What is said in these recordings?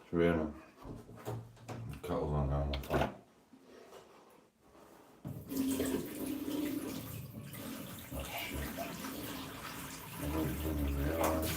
Serena. Kettle's on now, my phone. Oh shit. I'm really doing it, alright.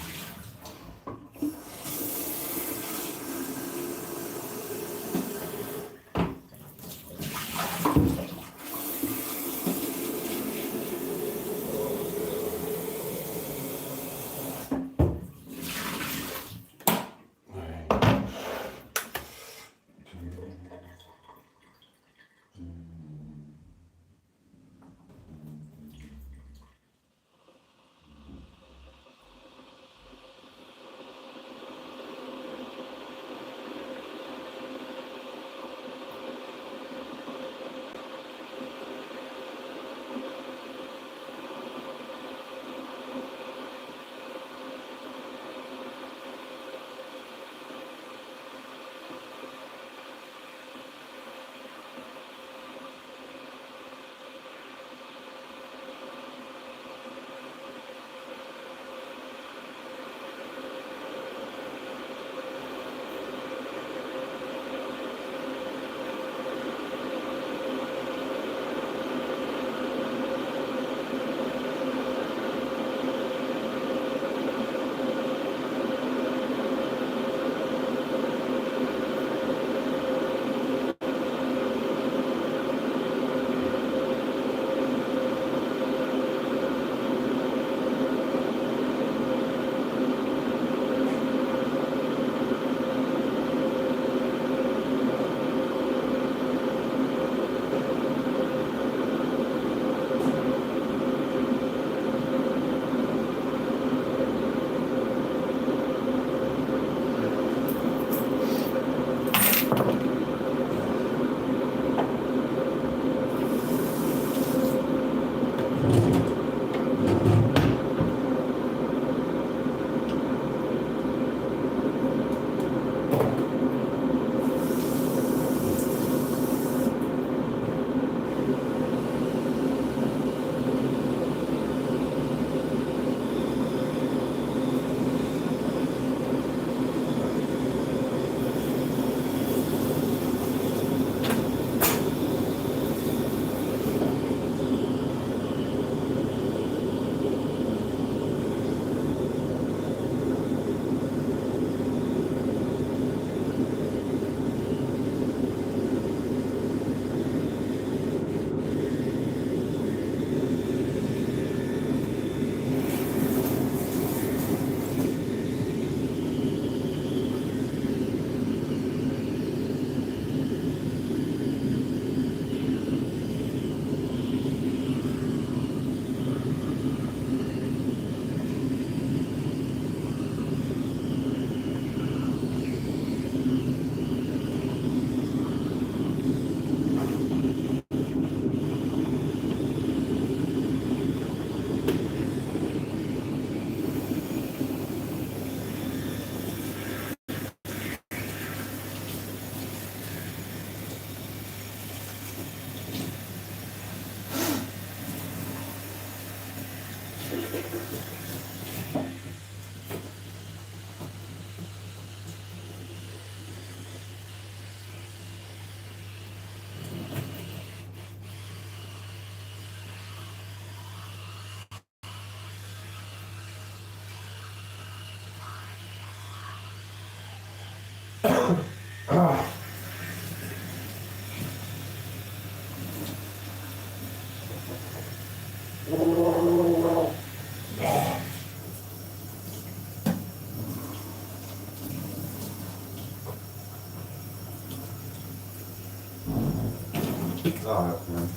Alright, man.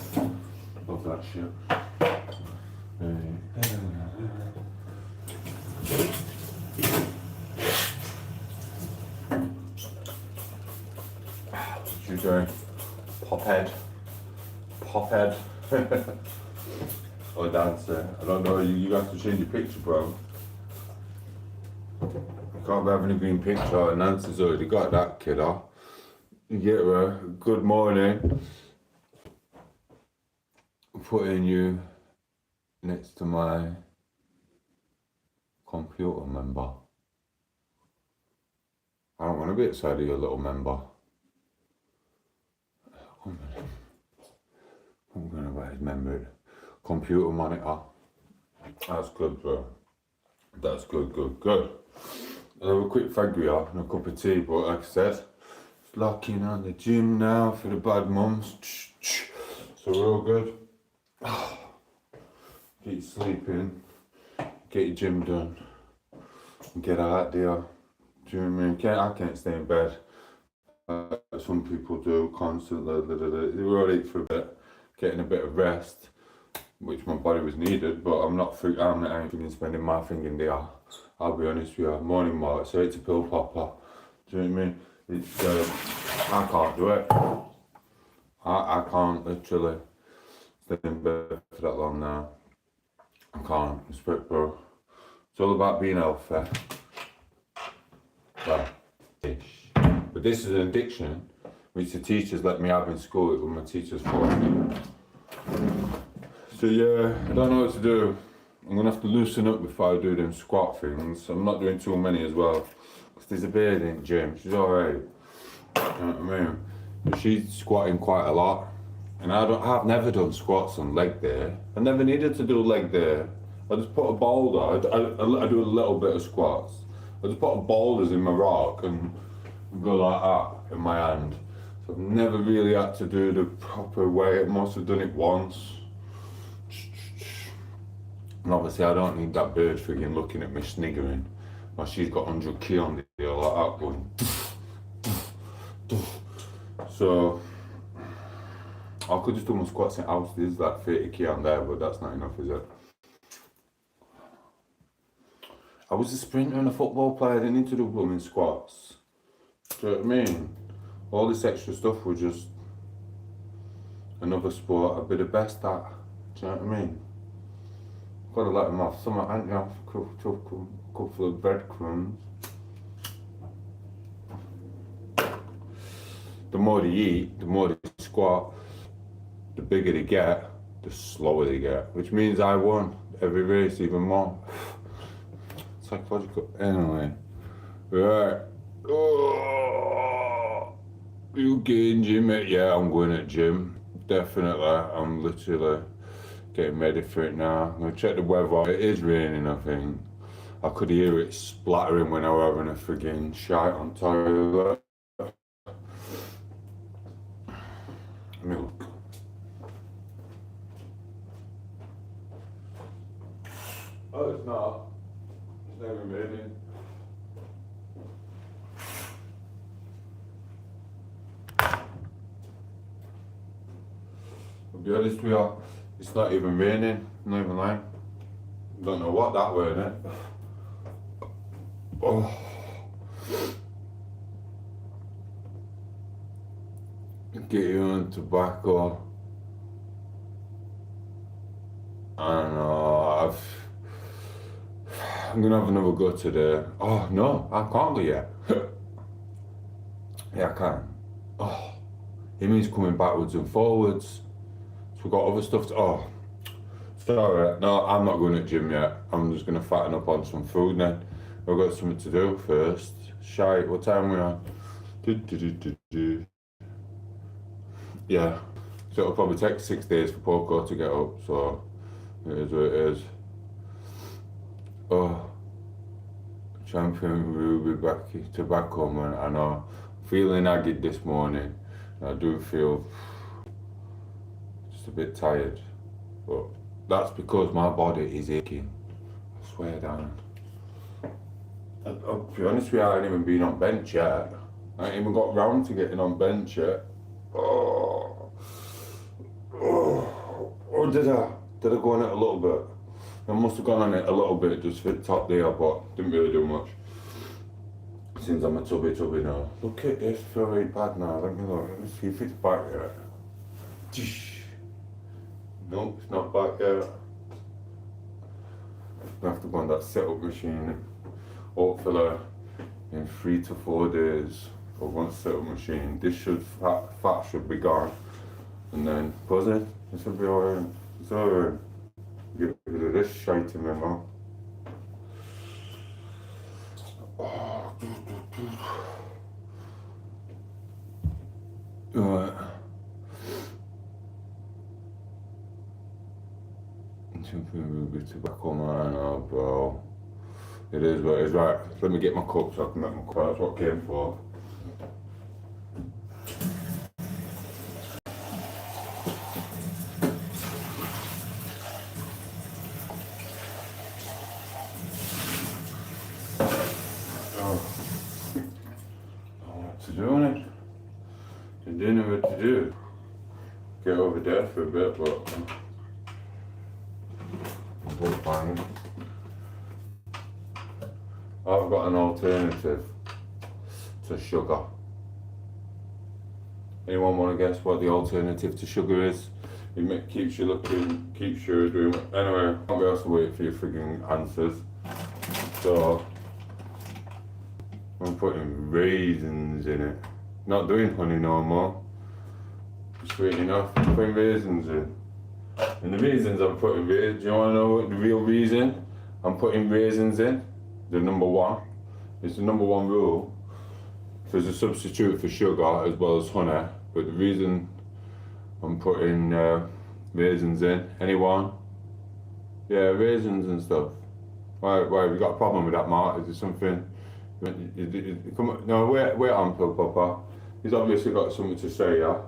Love that shit. What you doing? Pophead. Pophead. Or dancer. I don't know, you have to change your picture, bro. I can't be having a green picture, and Nancy's already got that, kiddo. You get her. Good morning. Putting you next to my computer, member. I don't want to be outside of your little member. I'm gonna buy his memory. Computer monitor. That's good, bro. That's good. I'll have a quick thank you and a cup of tea, but like I said, it's locking on the gym now for the bad mums. So we're all good. Get sleeping, get your gym done, and get out there. Do you know what I mean? I can't stay in bed. Some people do constantly. We're all right for a bit, getting a bit of rest, which my body was needed, but I'm not thinking spending my thing in there. I'll be honest with you, morning walk, so it's a pill popper. Do you know what I mean? It's, I can't do it. I can't literally stay in bed for that long now. I can't, respect, bro. It's all about being healthy. Well, ish. But this is an addiction which the teachers let me have in school when my teachers forced me. So yeah, I don't know what to do. I'm gonna have to loosen up before I do them squat things. I'm not doing too many as well. Because there's a beard in the gym, she's alright. You know what I mean? But she's squatting quite a lot. And I've never done squats on leg day. I never needed to do leg day. I just put a boulder, I do a little bit of squats. I just put boulders in my rock and go like that in my hand. So I've never really had to do the proper way. I must have done it once. And obviously I don't need that bird frigging looking at me sniggering. Well, she's got 100 key on the deal like that going. So I could just do my squats in house. There's like 30 key on there, but that's not enough, is it? I was a sprinter and a football player. I didn't need to do blooming squats. Do you know what I mean? All this extra stuff was just another sport I'd be the best at. Do you know what I mean? Gotta let them off some, ain't you? Couple of breadcrumbs. The more they eat, the more they squat, the bigger they get, the slower they get. Which means I won every race even more. Psychological. Anyway. Right. Oh, you going gym? Yeah, I'm going at gym. Definitely. I'm literally getting ready for it now. I'm gonna check the weather. It is raining, I think. I could hear it splattering when I was having a frigging shite on toilet. Milk. Oh, it's not. It's never raining. I'll be honest with you, it's not even raining, not even lying. Don't know what that word is. Oh. Get you on tobacco. I don't know, I'm gonna have another go today. Oh no, I can't go yet. Yeah, I can. Oh, it means coming backwards and forwards. So we've got other stuff to, oh, sorry, no, I'm not going to the gym yet. I'm just gonna fatten up on some food then. I've got something to do first. Shite, what time are we on? Yeah, so it'll probably take 6 days for Poco to get up, so it is what it is. Oh, champion Ruby back tobacco, man. I know, feeling aggy this morning. I do feel just a bit tired, but that's because my body is aching. I swear down. I'll be honest with you, I ain't even been on bench yet. I ain't even got round to getting on bench yet. Oh, or did I? Did I go on it a little bit? I must have gone on it a little bit just for the top there, but didn't really do much. Since I'm a tubby now. Look at this, feel really bad now. Let me look. Let me see if it's back yet. Nope, it's not back yet. I have to go on that setup machine. Hopefully in 3 to 4 days for one setup machine. This fat should be gone. And then buzzing, this will be alright. It's alright. Get rid of this shite in my mouth. Oh, Right. Something with tobacco, man. Oh, bro. It is what it is. Right. Let me get my cup so I can make my cup. That's what I came for. What to do on it? I didn't know what to do. Get over there for a bit, but we'll fine. I've got an alternative to sugar. Anyone want to guess what the alternative to sugar is? It keeps you looking, keeps you doing. Anyway, I won't be able to wait for your frigging answers. So I'm putting raisins in it. Not doing honey no more. Sweet enough. I'm putting raisins in. And the reasons I'm putting raisins, do you want to know what the real reason I'm putting raisins in? The number one. It's the number one rule. There's a substitute for sugar as well as honey, but the reason I'm putting raisins in, anyone? Yeah, raisins and stuff. Why have you got a problem with that, Mark? Is there something? Come on, no, wait on, Pill Papa. He's obviously got something to say, yeah?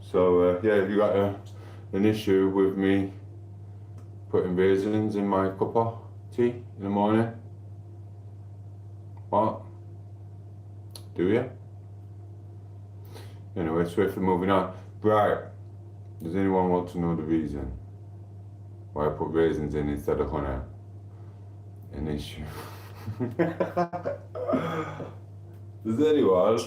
So, yeah, have you got an issue with me putting raisins in my cup of tea in the morning? What? Do you? Anyway, swiftly moving on. Right. Does anyone want to know the reason why I put raisins in instead of honey? An issue. Does anyone?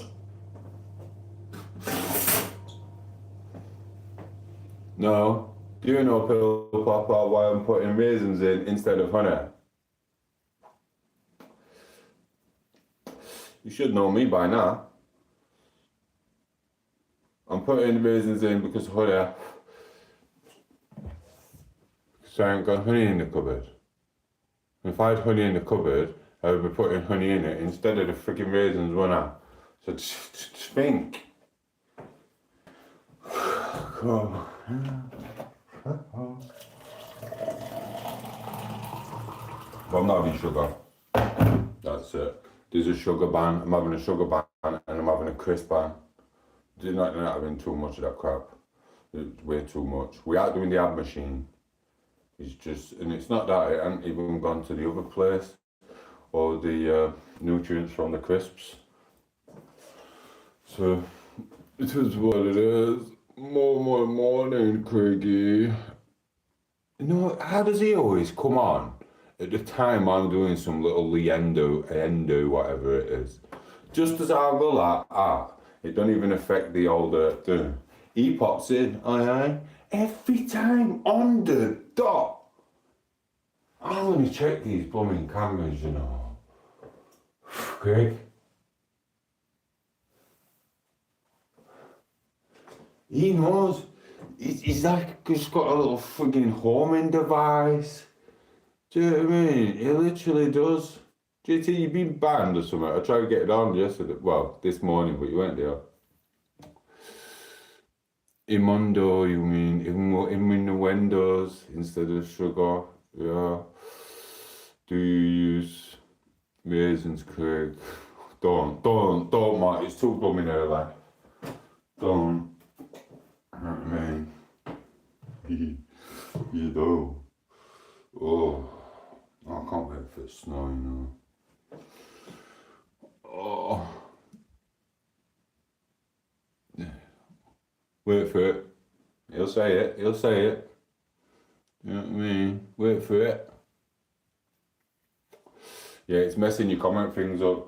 No? Do you know, Pill Papa, why I'm putting raisins in instead of honey? You should know me by now. I'm putting raisins in because honey. Because I ain't got honey in the cupboard. If I had honey in the cupboard, I would be putting honey in it instead of the freaking raisins when I. So just think. Cool. But I'm not having sugar. That's it. There's a sugar ban. I'm having a sugar ban and I'm having a crisp ban. You're not having too much of that crap. It's way too much. We are doing the ab machine. It's just, and it's not that it hasn't even gone to the other place or the nutrients from the crisps. So it is what it is. More morning, Craigie. You know, how does he always come on at the time I'm doing some little endo, whatever it is? Just as I go like, it don't even affect the older. He pops in, aye, every time on the dot. I'm gonna check these blooming cameras, you know. Greg. He knows. He's like just got a little frigging homing device. Do you know what I mean? He literally does. JT, you been banned or something? I tried to get it on yesterday. Well, this morning, but you weren't there. Imundo, you mean innuendos instead of sugar? Yeah. Do you use raisins, Craig? Don't, Mark. It's too blooming early. Don't. You know what I mean? You do. Oh, I can't wait for it snowing now. Oh. Yeah. Wait for it. He'll say it. You know what I mean? Wait for it. Yeah, it's messing your comment things up.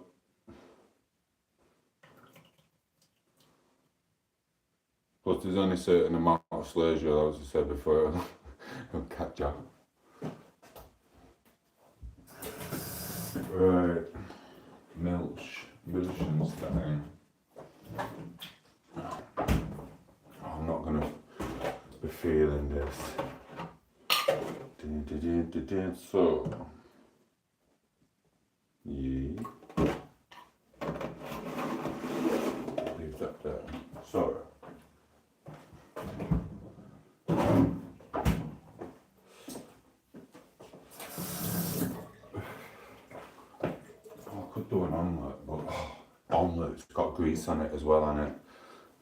Plus, there's only a certain amount of slurs you're allowed to say before it'll catch up. Right. Milchenstein. I'm not gonna be feeling this. So, yeah. Leave that there. Sorry. omelette. It's got grease on it as well, on it.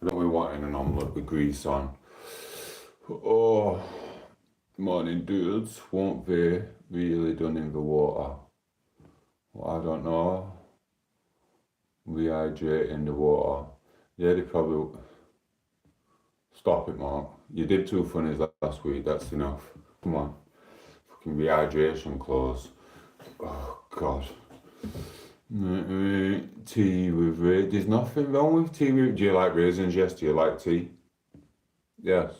I don't really want an omelette with grease on. Oh, morning dudes. Won't be really done in the water. Well, I don't know. Rehydrating the water. Yeah, they probably... Stop it, Mark. You did 2 funnies last week. That's enough. Come on. Fucking rehydration clothes. Oh, God. Tea with raisins. There's nothing wrong with tea with... Do you like raisins? Yes. Do you like tea? Yes.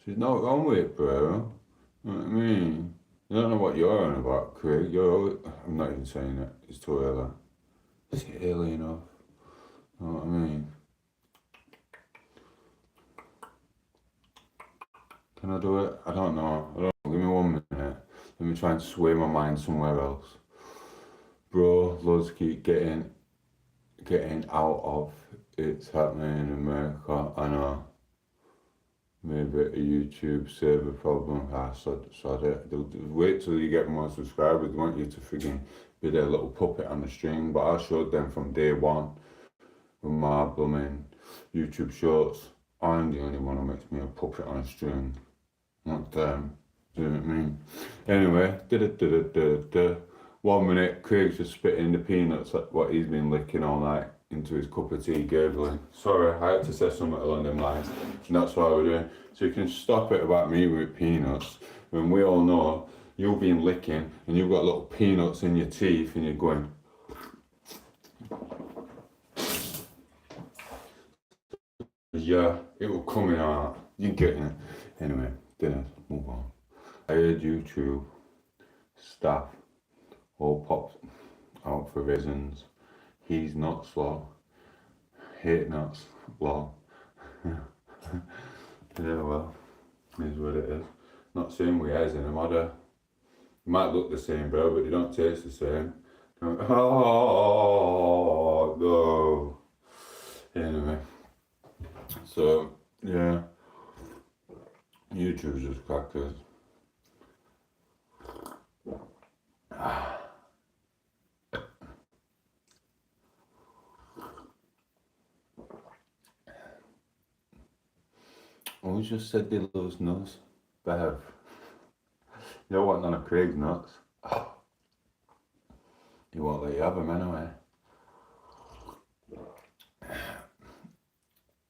There's nothing wrong with it, bro. You know what I mean? I don't know what you're on about, Craig. I'm not even saying it. It's too early. It's early enough. You know what I mean? Can I do it? I don't know. Give me 1 minute. Let me try and sway my mind somewhere else. Bro, loads keep getting out of it's happening in America. I know. Maybe a YouTube server problem. Sod it. They'll wait till you get more subscribers. They want you to frigging be their little puppet on the string. But I showed them from day one with my blooming YouTube shorts. I'm the only one who makes me a puppet on a string. Not them. Do you know what I mean? Anyway, 1 minute, Craig's just spitting the peanuts at what he's been licking all night into his cup of tea, gurgling. Sorry, I had to say something along them lines, and that's what we're doing. So you can stop it about me with peanuts, when we all know you've been licking and you've got little peanuts in your teeth and you're going. Yeah, it will come out. You're getting it. Anyway, then move on. I heard YouTube staff all popped out for raisins. He's not slow. Hate nuts. Lol. Yeah, well, is what it is. Not saying we has in a matter. They might look the same, bro, but they don't taste the same. Oh, no. Anyway. So, yeah. YouTube's just crackers. Oh, just said they lose nuts. Bev. You don't want none of Craig's nuts. You won't let you have them anyway.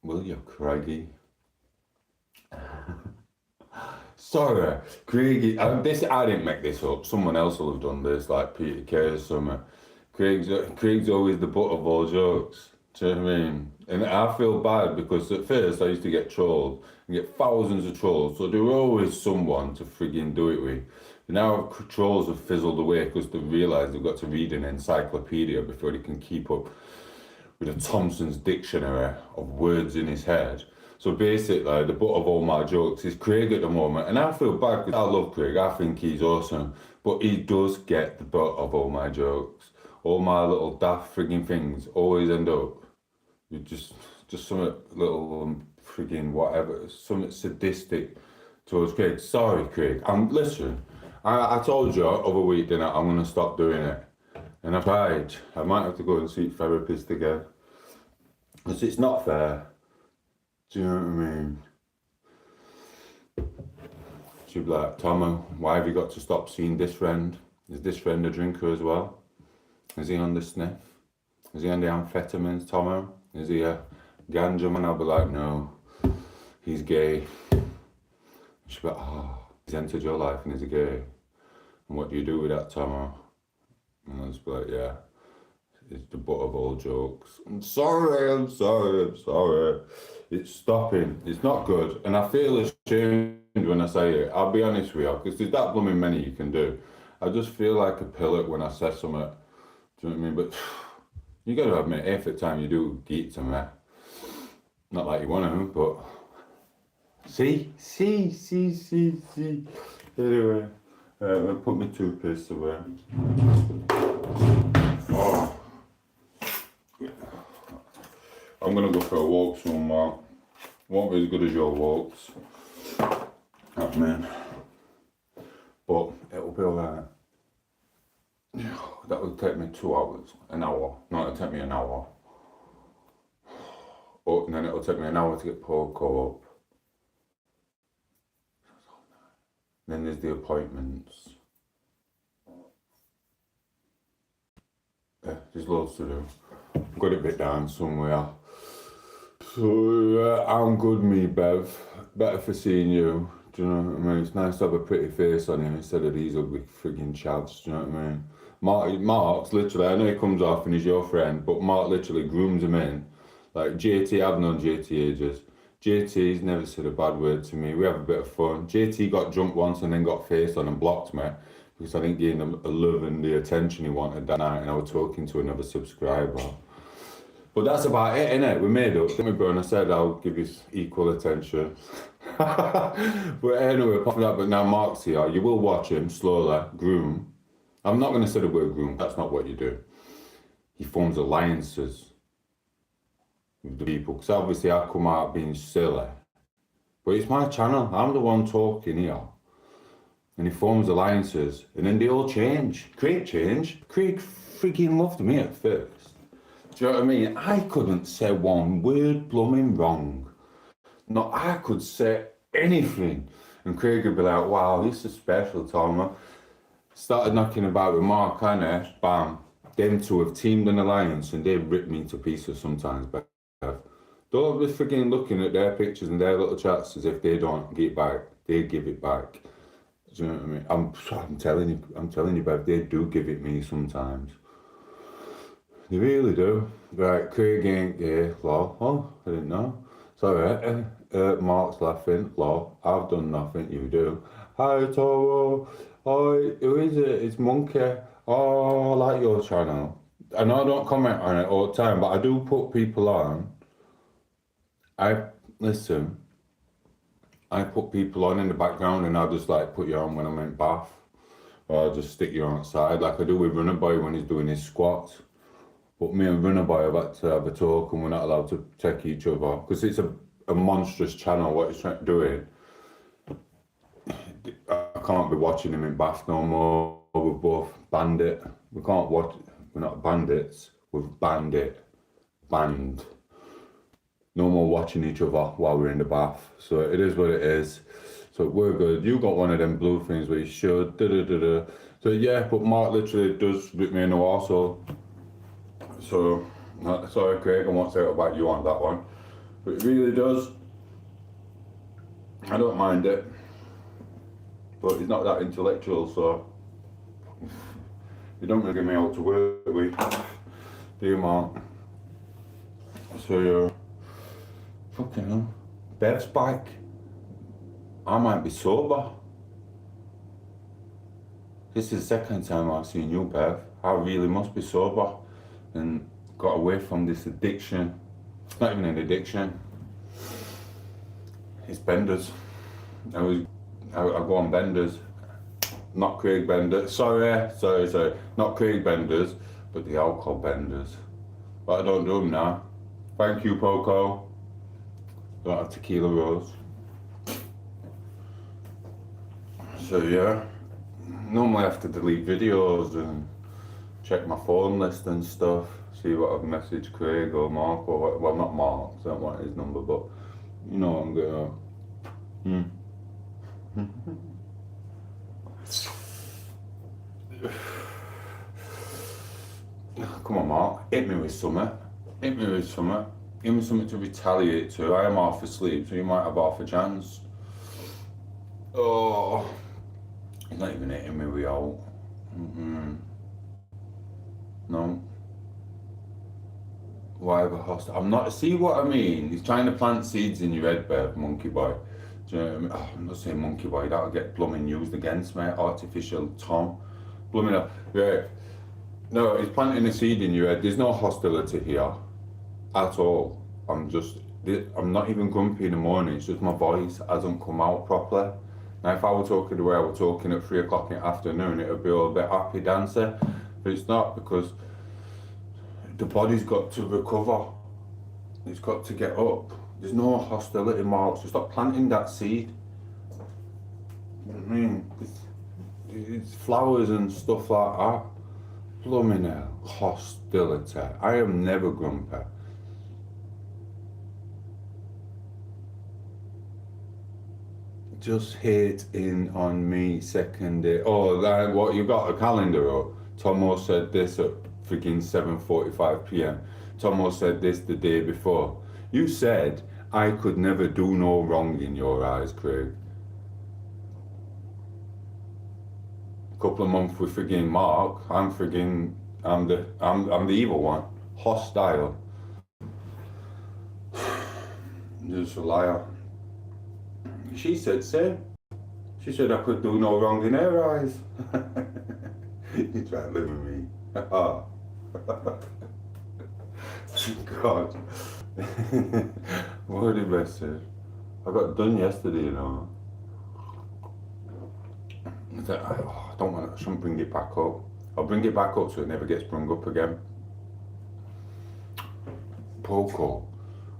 Will you, Craigie? Sorry, Craigie. I didn't make this up. Someone else will have done this, like Peter Kay or something. Craig's always the butt of all jokes. Do you know what I mean? And I feel bad because at first I used to get trolled and get thousands of trolls. So there were always someone to frigging do it with. Now trolls have fizzled away because they've realised they've got to read an encyclopedia before they can keep up with a Thompson's dictionary of words in his head. So basically, the butt of all my jokes is Craig at the moment. And I feel bad because I love Craig. I think he's awesome. But he does get the butt of all my jokes. All my little daft frigging things always end up with just some little frigging whatever, something sadistic towards Craig. Sorry, Craig. Listen, I told you other week, didn't I? I'm going to stop doing it. And I've tried. I might have to go and see a therapist again. Because it's not fair. Do you know what I mean? She'd be like, Tomo, why have you got to stop seeing this friend? Is this friend a drinker as well? Is he on the sniff? Is he on the amphetamines, Tomo? Is he a ganja man? I'll be like, no, he's gay. She'd be like, oh, he's entered your life and he's gay. And what do you do with that, Tomo? And I'll just be like, yeah, it's the butt of all jokes. I'm sorry. It's stopping. It's not good. And I feel ashamed when I say it. I'll be honest with you, because there's that blooming many you can do. I just feel like a pillock when I say something. Do you know what I mean? But you got to admit, half the time you do get to me. Not like you want to, but... See? Anyway, I'll put my toothpaste away. Oh. I'm going to go for a walk soon, Mark. Won't be as good as your walks. Oh, man. But it'll be alright. That will take me 2 hours. An hour. No, it'll take me an hour. up, and then it'll take me an hour to get Poco up. Then there's the appointments. Yeah, there's loads to do. I've got it bit down somewhere. So I'm good, me, Bev. Better for seeing you. Do you know what I mean? It's nice to have a pretty face on him instead of these ugly frigging chads. Do you know what I mean? Mark's literally, I know he comes off and he's your friend, but Mark literally grooms him in. Like JT, I've known JT ages. JT's never said a bad word to me. We have a bit of fun. JT got drunk once and then got faced on and blocked me because I didn't give him the love and the attention he wanted that night, and I was talking to another subscriber. But that's about it, innit? We made up, didn't we, bro? And I said I'll give you equal attention. But anyway, apart from that, but now Mark's here. You will watch him slowly, groom. I'm not going to say the word groom. That's not what you do. He forms alliances with the people. Because obviously I come out being silly. But it's my channel. I'm the one talking here. And he forms alliances. And then they all change. Craig changed. Craig freaking loved me at first. Do you know what I mean? I couldn't say one word blooming wrong. No, I could say anything. And Craig would be like, wow, this is special, Tom. Started knocking about with Mark, Anna, bam. Them two have teamed an alliance and they rip me to pieces sometimes. But don't be freaking looking at their pictures and their little chats as if they don't give it back. They give it back. Do you know what I mean? I'm telling you, Bev, they do give it me sometimes. They really do. Right, Craig ain't gay, lol. Oh, I didn't know. Sorry, Mark's laughing, lol. I've done nothing, you do. Hi, Toro. Oh, who is it? It's Monkey. Oh, I like your channel. I know I don't comment on it all the time, but I do put people on. I put people on in the background and I'll just like put you on when I'm in bath. Or I'll just stick you on outside like I do with Runner Boy when he's doing his squats. But me and Runner Boy have had to have a talk and we're not allowed to check each other because it's a monstrous channel what he's doing. I can't be watching him in bath no more. We're both bandit. We can't watch, we're not bandits, we're bandit. Banned. No more watching each other while we're in the bath. So it is what it is. So we're good. You got one of them blue things where you should. So yeah, but Mark literally does rip me in the wall. So sorry, Craig, I won't say about you on that one. But it really does. I don't mind it. But he's not that intellectual, so you don't really give me out to work with. Do you, Mark? So yeah. Fucking hell. Bev's back. I might be sober. This is the second time I've seen you, Bev. I really must be sober and got away from this addiction. It's not even an addiction. It's benders. I go on benders. Not Craig benders. Sorry. Not Craig benders, but the alcohol benders. But I don't do them now. Thank you, Poco. Don't have tequila rose. So yeah, normally I have to delete videos and check my phone list and stuff, see what I've messaged Craig or Mark or what, well, not Mark, so I don't want his number, but you know what I'm going Come on, Mark, hit me with something. Hit me with something. Give me something to retaliate to. I am half asleep, so you might have half a chance. Oh, he's not even hitting me with out. No. Why have a hostage? I'm not, see what I mean? He's trying to plant seeds in your head, Bev, monkey boy. Do you know what I mean? Oh, I'm not saying monkey boy, that'll get blooming used against me. Artificial Tom. Blooming up. Yeah. No, he's planting a seed in your head. There's no hostility here. At all. I'm not even grumpy in the morning, it's just my voice hasn't come out properly. Now if I were talking the way I was talking at 3 o'clock in the afternoon, it would be all a bit happy dancer, but it's not because the body's got to recover. It's got to get up. There's no hostility, Mark, so stop planting that seed. You know what I mean? It's flowers and stuff like that. Blooming hell, hostility. I am never grumpy. just hating on me second day. Oh, that, what, you got a calendar up? Tomo said this at freaking 7:45 p.m. Tomo said this the day before. You said I could never do no wrong in your eyes, Craig. A couple of months with frigging Mark, I'm the evil one. Hostile. Just a liar. She said same. She said I could do no wrong in her eyes. You try to live with me. God. What did I say? I got done yesterday, you know. I don't want to, I shouldn't bring it back up. I'll bring it back up so it never gets brought up again. Poco,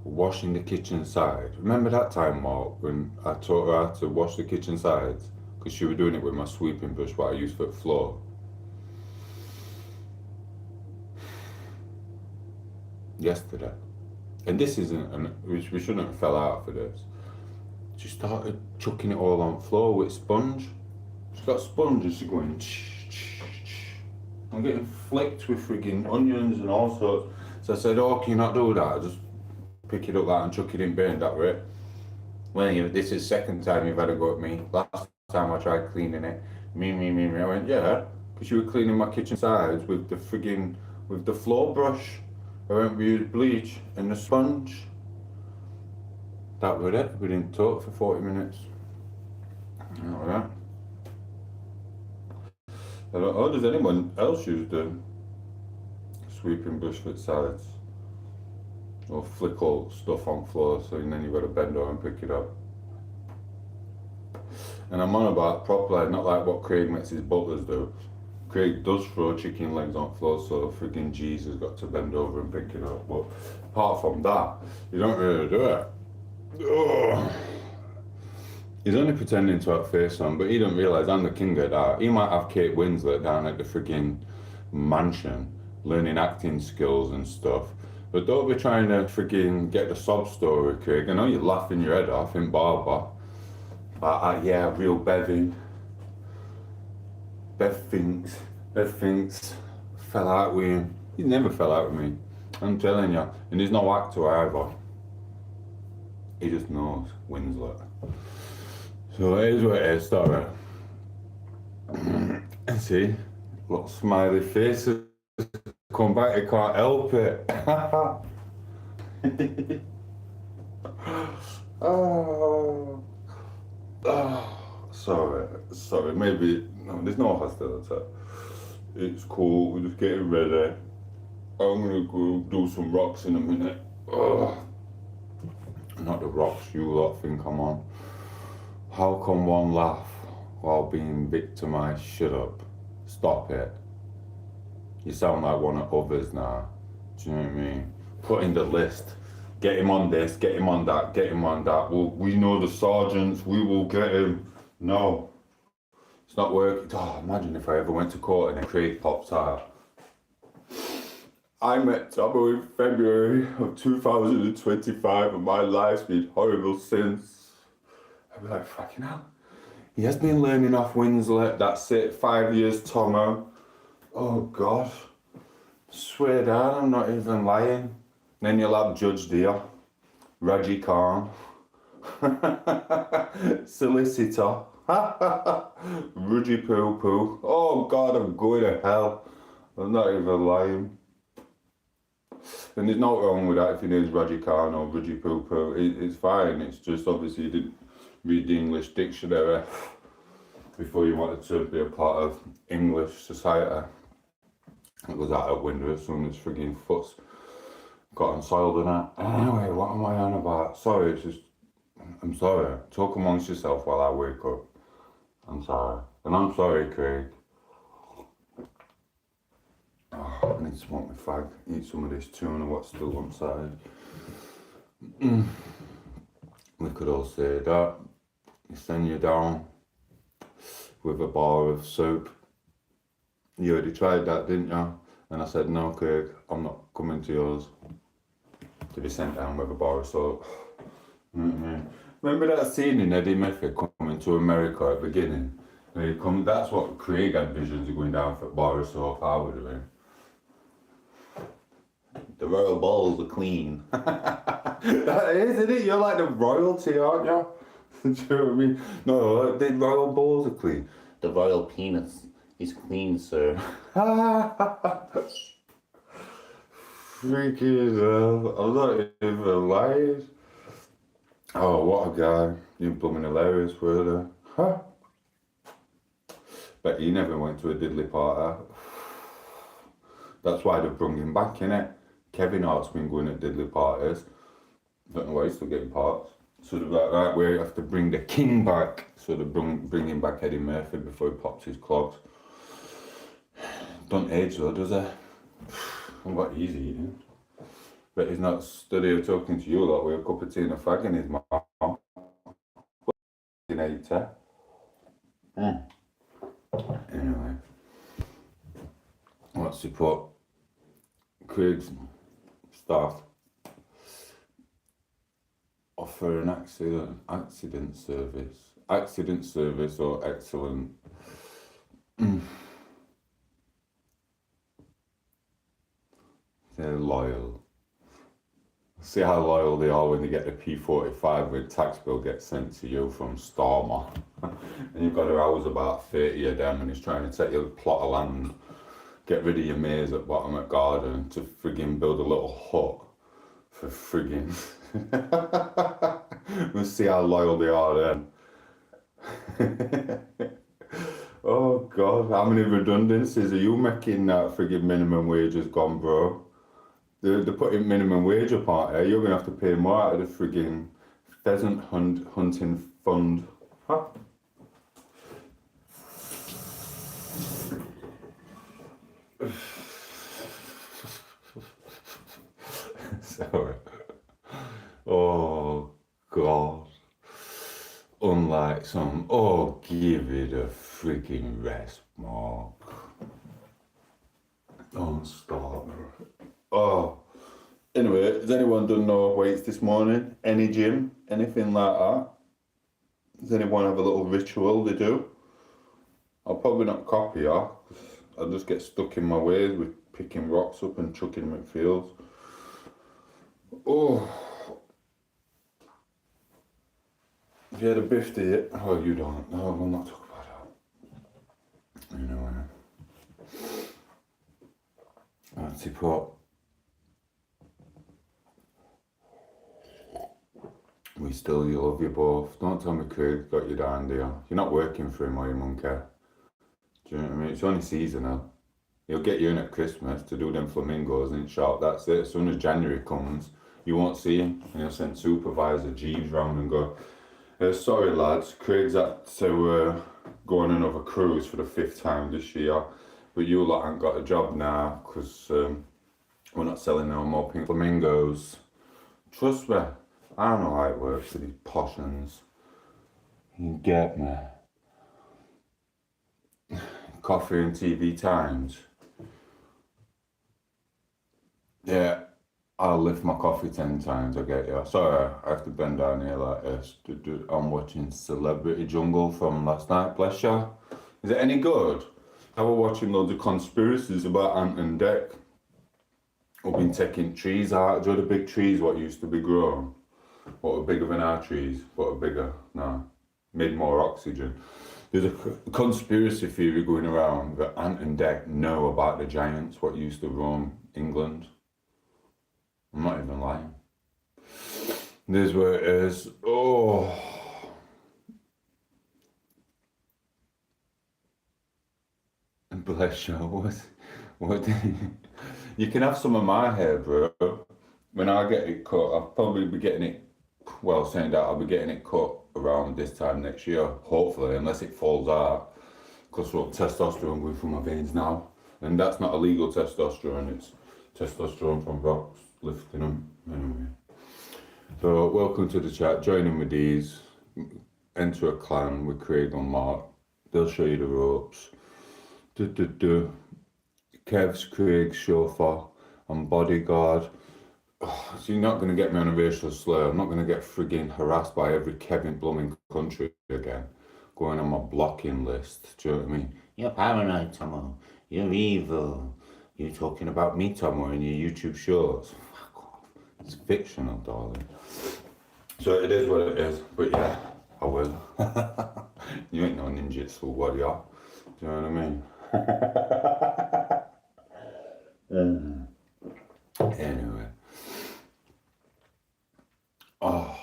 washing the kitchen side. Remember that time, Mark, when I taught her how to wash the kitchen sides? Because she was doing it with my sweeping brush, what I use for the floor. Yesterday. And this isn't, we shouldn't have fell out for this. She started chucking it all on the floor with sponge. She's got sponge and she's going, I'm getting flicked with frigging onions and all sorts. So I said, oh, can you not do that? Just pick it up that and chuck it in bin, that way. Well, this is the second time you've had a go at me. Last time I tried cleaning it, me. I went, yeah, because you were cleaning my kitchen sides with the frigging, with the floor brush. I went, we used bleach and the sponge. That was it. We didn't talk for 40 minutes. Alright. I don't know, does anyone else use the sweeping brush for the sides? Or flick all stuff on floor so then you've got to bend over and pick it up. And I'm on about properly, not like what Craig makes his butlers do. Craig does throw chicken legs on the floor, so freaking G's has got to bend over and pick it up. But apart from that, you don't really do it. Ugh. He's only pretending to have face on, but he don't realise I'm the king of that. He might have Kate Winslet down at the freaking mansion, learning acting skills and stuff. But don't be trying to freaking get the sob story, Craig. I know you're laughing your head off in Barber. Yeah, real Bevin. Bev thinks fell out with him. He never fell out with me. I'm telling you. And he's no actor either. He just knows Winslet. So it is what it is, sorry. See, little smiley faces come back, I can't help it. Oh, sorry, maybe, no, there's no hostility. It's cool, we're just getting ready. I'm gonna go do some rocks in a minute. Not the rocks you lot think I'm on. How can one laugh while being victimized? Shut up. Stop it. You sound like one of others now. Do you know what I mean? Put in the list. Get him on this, get him on that, get him on that. We know the sergeants, we will get him. No. It's not working. Oh, imagine if I ever went to court and then Craig pops out. I met Tomo in February of 2025 and my life's been horrible since. I'd be like, fucking hell. He has been learning off Winslet, that's it, 5 years Tomo. Oh God. Swear down, I'm not even lying. Then you'll have Judge Dear, Raji Khan, Solicitor, Rudy Poo Poo. Oh God, I'm going to hell. I'm not even lying. And there's no wrong with that if your name's Raji Khan or Rudy Poo Poo. It's fine, it's just obviously you didn't read the English dictionary before you wanted to be a part of English society. It goes out the window as soon as frigging foot's got unsoiled and that. Anyway, what am I on about? Sorry, it's just, I'm sorry. Talk amongst yourself while I wake up. I'm sorry. And I'm sorry, Craig. Oh, I need to smoke my fag, eat some of this tuna, what's still on side. We could all say that. You send you down with a bar of soup. You already tried that, didn't you? And I said, no, Craig, I'm not coming to yours. To be sent down with a bar of soap. You know what I mean? Remember that scene in Eddie Murphy coming coming to America at the beginning. That's what Craig had visions of going down for Boris or Power doing. The royal balls are clean. That is, isn't it? You're like the royalty, aren't you? Do you know what I mean? No, the royal balls are clean. The royal penis is clean, sir. Freaking hell. I'm not even lying. Oh, what a guy. You're blooming hilarious, were there? Huh? Bet he never went to a diddly party. That's why they've brought him back, innit? Kevin Hart's been going at diddly parties. Don't know why he's still getting parts. So they're like, right, we have to bring the king back. So they're bringing back Eddie Murphy before he pops his clogs. Don't age though, does he? I'm got easy eating. But he's not stood here talking to you a lot with a cup of tea and a fag in his mouth. Anyway. What's he put? Craig's staff offer an accident service or excellent. They're loyal. See how loyal they are when they get the P45 when tax bill gets sent to you from Stormer. And you've got to house about 30 of them and he's trying to take your plot of land, get rid of your maze at bottom of garden to friggin' build a little hut for friggin'. We'll see how loyal they are then. Oh God, how many redundancies are you making that friggin' minimum wage has gone, bro? They're putting minimum wage up, aren't they? You're gonna have to pay more out of the friggin' pheasant hunting fund. Huh? Sorry. Oh God. Unlike some, oh, give it a freaking rest, Mark. Don't stop. Oh. Anyway, has anyone done no weights this morning? Any gym? Anything like that? Does anyone have a little ritual they do? I'll probably not copy her, because I'll just get stuck in my ways with picking rocks up and chucking them at fields. Oh. Have you had a biff yet? Oh, you don't. No, we'll not talk about that. You know, that's it, what? We still, you love you both. Don't tell me Craig got you down there. You're not working for him or your monkey. Do you know what I mean? It's only seasonal. He'll get you in at Christmas to do them flamingos and shop. That's it. As soon as January comes, you won't see him. And he'll send Supervisor Jeeves round and go, sorry lads, Craig's had to go on another cruise for the 5th time this year, but you lot ain't got a job now because we're not selling no more pink flamingos. Trust me, I don't know how it works with these poshens. You get me? Coffee and TV Times. Yeah. I'll lift my coffee 10 times, I get you. Sorry, I have to bend down here like this. I'm watching Celebrity Jungle from last night, bless you. Is it any good? I was watching loads of conspiracies about Ant and Dec. We've been taking trees out. Do you know the big trees what used to be grown? What were bigger than our trees? What are bigger? No. Made more oxygen. There's a conspiracy theory going around that Ant and Dec know about the giants, what used to roam England. I'm not even lying. There's where it is. Oh. Bless you. What? You can have some of my hair, bro. When I get it cut, I'll probably be getting it, well, saying that I'll be getting it cut around this time next year, hopefully, unless it falls out. Because testosterone going through my veins now. And that's not illegal testosterone, it's testosterone from rocks. Lifting them anyway. So welcome to the chat. Join in with these. Enter a clan with Craig and Mark. They'll show you the ropes. Kev's Craig's chauffeur and bodyguard. Oh, so you're not going to get me on a racial slur. I'm not going to get frigging harassed by every Kevin blooming country again. going on my blocking list. Do you know what I mean? You're paranoid, Tomo. You're evil. You're talking about me, Tomo, in your YouTube shorts. Fuck off. It's fictional, darling. So it is what it is. But yeah, I will. You ain't no ninjutsu warrior. Do you know what I mean? Anyway. Oh.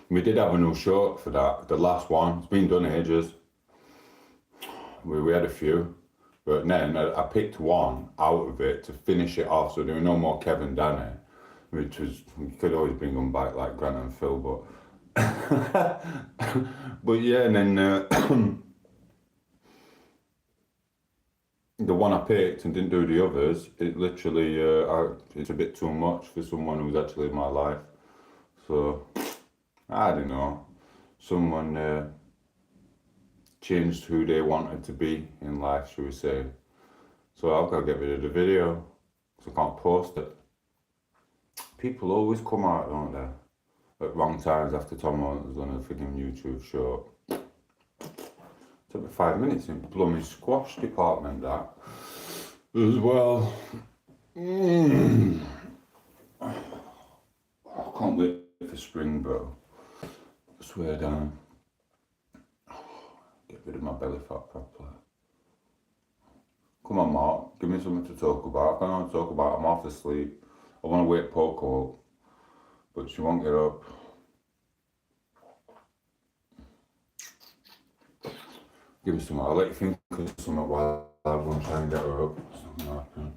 We did have a new short for that. The last one. It's been done ages. We had a few. But then I picked one out of it to finish it off, so there were no more Kevin Danny, which was, you could always bring them back like Grant and Phil, but but yeah, and then the one I picked and didn't do the others, it literally, it's a bit too much for someone who's actually in my life. So, I don't know, someone changed who they wanted to be in life, shall we say. So I've got to get rid of the video, because I can't post it. People always come out, don't they? At wrong times after Tom Holland's done a freaking YouTube show. Took me 5 minutes in blooming squash department, that. As well. I can't wait for spring, bro. I swear down. Get rid of my belly fat properly. Come on, Mark, give me something to talk about. I don't want to talk about, I'm half asleep. I want to wake Poco up, but she won't get up. Give me some, I'll let you think of something while I go and try and get her up. Something happening.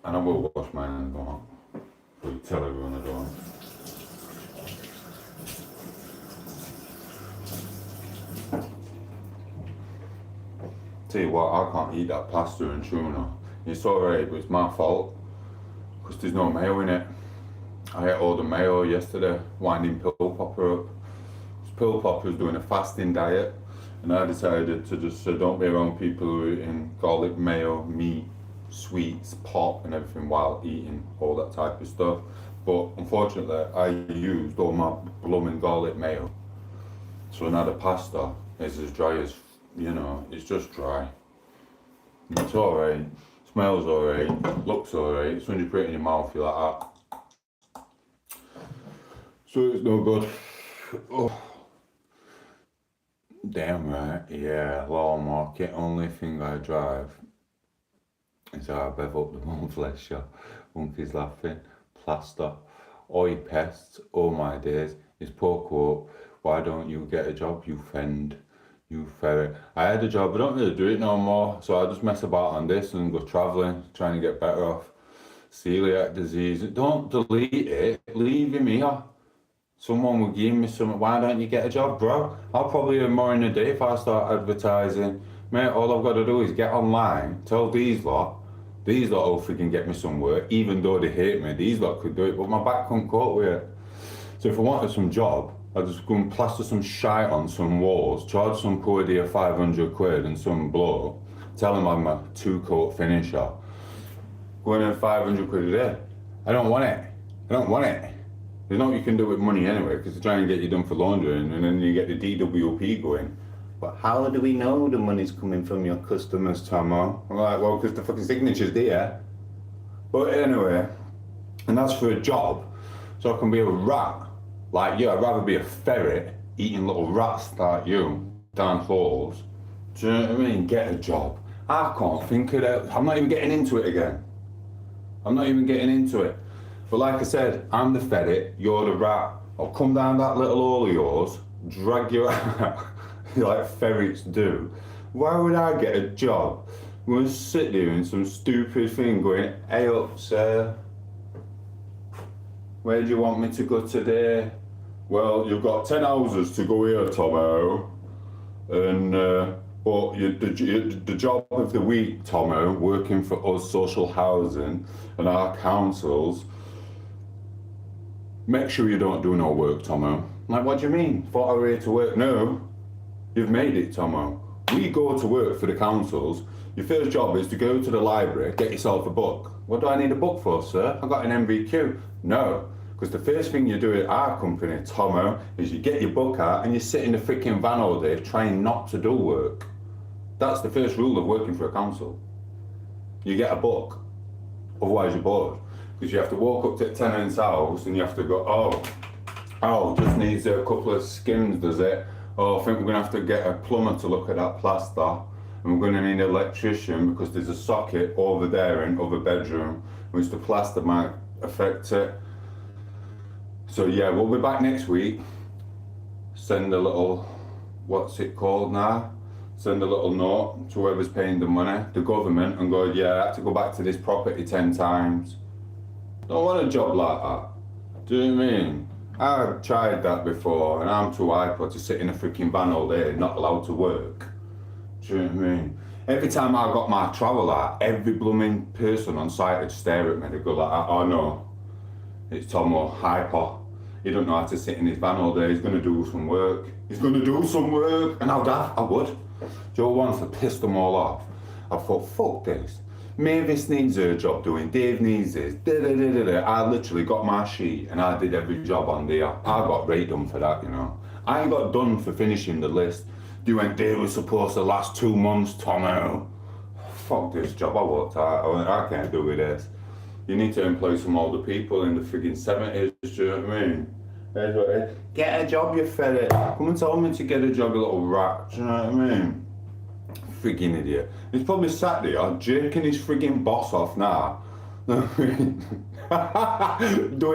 And I will wash my hands on. So you tell everyone I don't. Tell you what, I can't eat that pasta and tuna. It's alright, but it's my fault. Because there's no mayo in it. I ate all the mayo yesterday, winding Pill Popper up. Pill Popper's doing a fasting diet. And I decided to just don't be around people who are eating garlic, mayo, meat, sweets, pop and everything while eating all that type of stuff. But unfortunately I used all my blooming garlic mayo. So now the pasta is as dry as, you know, it's just dry. It's alright, smells alright, looks alright. As soon as you put it in your mouth you're like that. So it's no good. Oh. Damn right, yeah, law market, only thing I drive. So I bev up the one flesh shop. Monkey's laughing. Plaster. Oi pests. Oh my days. It's Poco up. Why don't you get a job, you fend? You ferret. I had a job, I don't really do it no more. So I just mess about on this and go travelling, trying to get better off celiac disease. Don't delete it. Leave him here. Someone will give me something. Why don't you get a job, bro? I'll probably earn more in a day if I start advertising. Mate, all I've got to do is get online, tell these lot will freaking get me some work, even though they hate me. These lot could do it, but my back couldn't cope with it. So if I wanted some job, I'd just go and plaster some shite on some walls, charge some poor dear 500 quid and some bloke, tell him I'm a 2-coat finisher, go in at 500 quid a day. I don't want it. I don't want it. There's nothing you can do with money anyway, because they're trying to get you done for laundering, and then you get the DWP going. But how do we know the money's coming from your customers, Tomo? I'm like, well, because the fucking signature's there. But anyway, and that's for a job. So I can be a rat like you. I'd rather be a ferret eating little rats like you down holes. Do you know what I mean? Get a job. I can't think of that. I'm not even getting into it again. I'm not even getting into it. But like I said, I'm the ferret, you're the rat. I'll come down that little hole of yours, drag you out like ferrets do. Why would I get a job? I'm going to sit there in some stupid thing going, hey up sir, where do you want me to go today? Well, you've got 10 houses to go here, Tomo. And, but the job of the week, Tomo, working for us social housing and our councils, make sure you don't do no work, Tomo. I'm like, what do you mean? Thought I were here to work? No, you've made it, Tomo. We go to work for the councils. Your first job is to go to the library, get yourself a book. What do I need a book for, sir? I've got an MVQ. No, because the first thing you do at our company, Tomo, is you get your book out and you sit in the freaking van all day trying not to do work. That's the first rule of working for a council. You get a book, otherwise you're bored. Because you have to walk up to the tenant's house and you have to go, oh, just needs a couple of skims, does it? Oh, I think we're going to have to get a plumber to look at that plaster. And we're going to need an electrician because there's a socket over there in the other bedroom, which the plaster might affect it. So yeah, we'll be back next week. Send a little, what's it called now? Send a little note to whoever's paying the money, the government, and go, yeah, I had to go back to this property 10 times. Don't want a job like that. Do you know what I mean? I've tried that before and I'm too hyper to sit in a freaking van all day, not allowed to work. Do you know what I mean? Every time I got my travel out, every blooming person on site would stare at me. They'd go like, oh no, it's Tomo, hyper. He don't know how to sit in his van all day. He's going to do some work. He's going to do some work. And I would. Joe once I pissed them all off. I thought, fuck this. Mavis needs her job doing, Dave needs his, I literally got my sheet and I did every job on there. I got rate done for that, you know. I got done for finishing the list. You went, Dave was supposed to last 2 months, Tomo. Fuck this job, I walked out. I went, I can't do with this. You need to employ some older people in the friggin' 70s, do you know what I mean? That's what it is. Get a job, you ferret. Come and tell me to get a job, you little rat, do you know what I mean? Friggin' idiot. He's probably sat there jerking his friggin' boss off now. Doing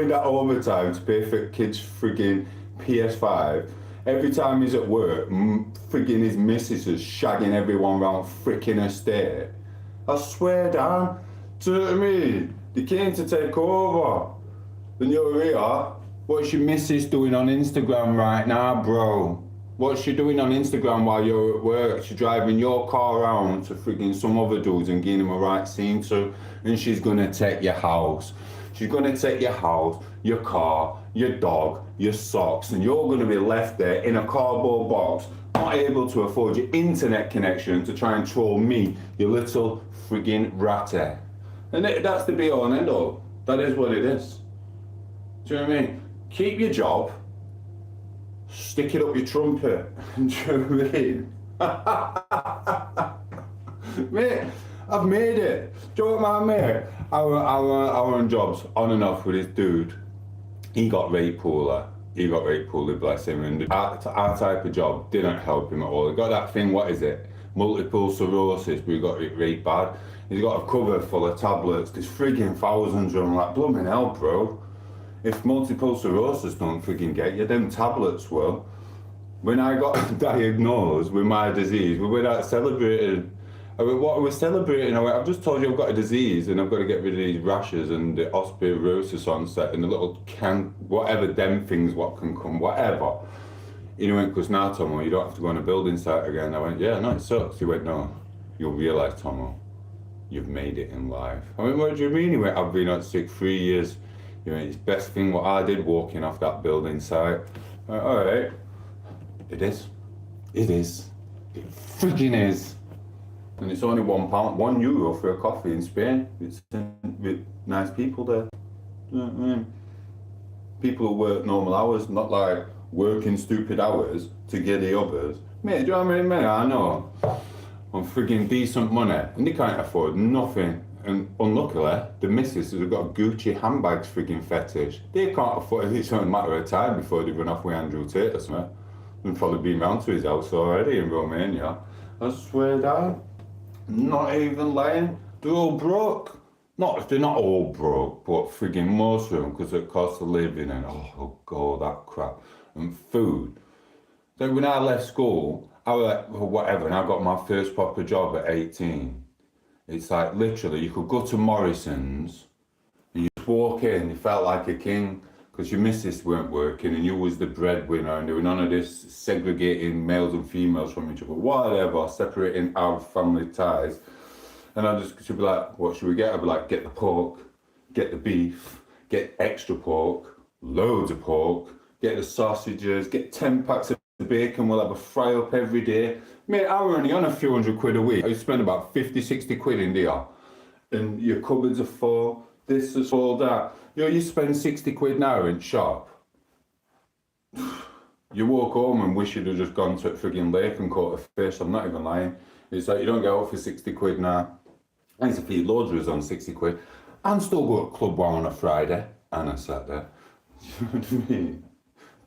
that overtime to pay for kids' friggin' PS5. Every time he's at work, friggin' his missus is shagging everyone round frickin' estate. I swear down, do you know what I mean? They came to take over. And you're here. What's your missus doing on Instagram right now, bro? What's she doing on Instagram while you're at work? She's driving your car around to friggin' some other dudes and giving them a right scene to, and she's gonna take your house. She's gonna take your house, your car, your dog, your socks, and you're gonna be left there in a cardboard box, not able to afford your internet connection to try and troll me, you little friggin' ratty. And that's the be all and end all. That is what it is. Do you know what I mean? Keep your job. Stick it up your trumpet. Do you know what I mean? Mate, I've made it. Do you know what I mean, mate? Our on jobs on and off with this dude. He got rate pooler. Bless him. And our type of job didn't help him at all. He got that thing, what is it? Multiple sclerosis, but he got it rate bad. He's got a cupboard full of tablets. There's friggin' thousands of them. Like, blooming hell, bro. If multiple sclerosis don't friggin' get you, them tablets will. When I got diagnosed with my disease, we went out celebrating. I went, what are we celebrating? I went, I've just told you I've got a disease and I've got to get rid of these rashes and the osteoporosis onset and the little whatever them things what can come, whatever. And he went, because now, Tomo, you don't have to go on a building site again. I went, yeah, no, it sucks. He went, no, you'll realise, Tomo, you've made it in life. I went, what do you mean? He went, I've been out sick 3 years. You know, it's the best thing what I did walking off that building site. All right, it is. It is. It freaking is. And it's only €1 for a coffee in Spain. It's with nice people there. You know what I mean? People who work normal hours, not like working stupid hours to get the others Mate, do you know what I mean, mate? I know. On frigging decent money, and they can't afford nothing. And unluckily, the missus has got a Gucci handbags frigging fetish. They can't afford it. It's only a matter of time before they run off with Andrew Tate or something. They've probably been round to his house already in Romania. I swear down. Not even lying. They're all broke. They're not all broke, but frigging most of them because it costs a living and oh god, that crap. And food. So when I left school, I was like, well, whatever, and I got my first proper job at 18. It's like literally, you could go to Morrison's and you just walk in, you felt like a king because your missus weren't working and you was the breadwinner and there were none of this segregating males and females from each other, whatever, separating our family ties. And she'd be like, what should we get? I'd be like, get the pork, get the beef, get extra pork, loads of pork, get the sausages, get 10 packs of bacon, we'll have a fry up every day. Mate, I were only on a few £100 a week. I spend about 50, 60 quid in there. And your cupboards are full, this is full, that. You know, you spend 60 quid now in shop. You walk home and wish you'd have just gone to a frigging lake and caught a fish, I'm not even lying. It's like you don't get out for 60 quid now. I used to feed loads of us on 60 quid. And still go to Club One on a Friday and a Saturday. You know what I mean?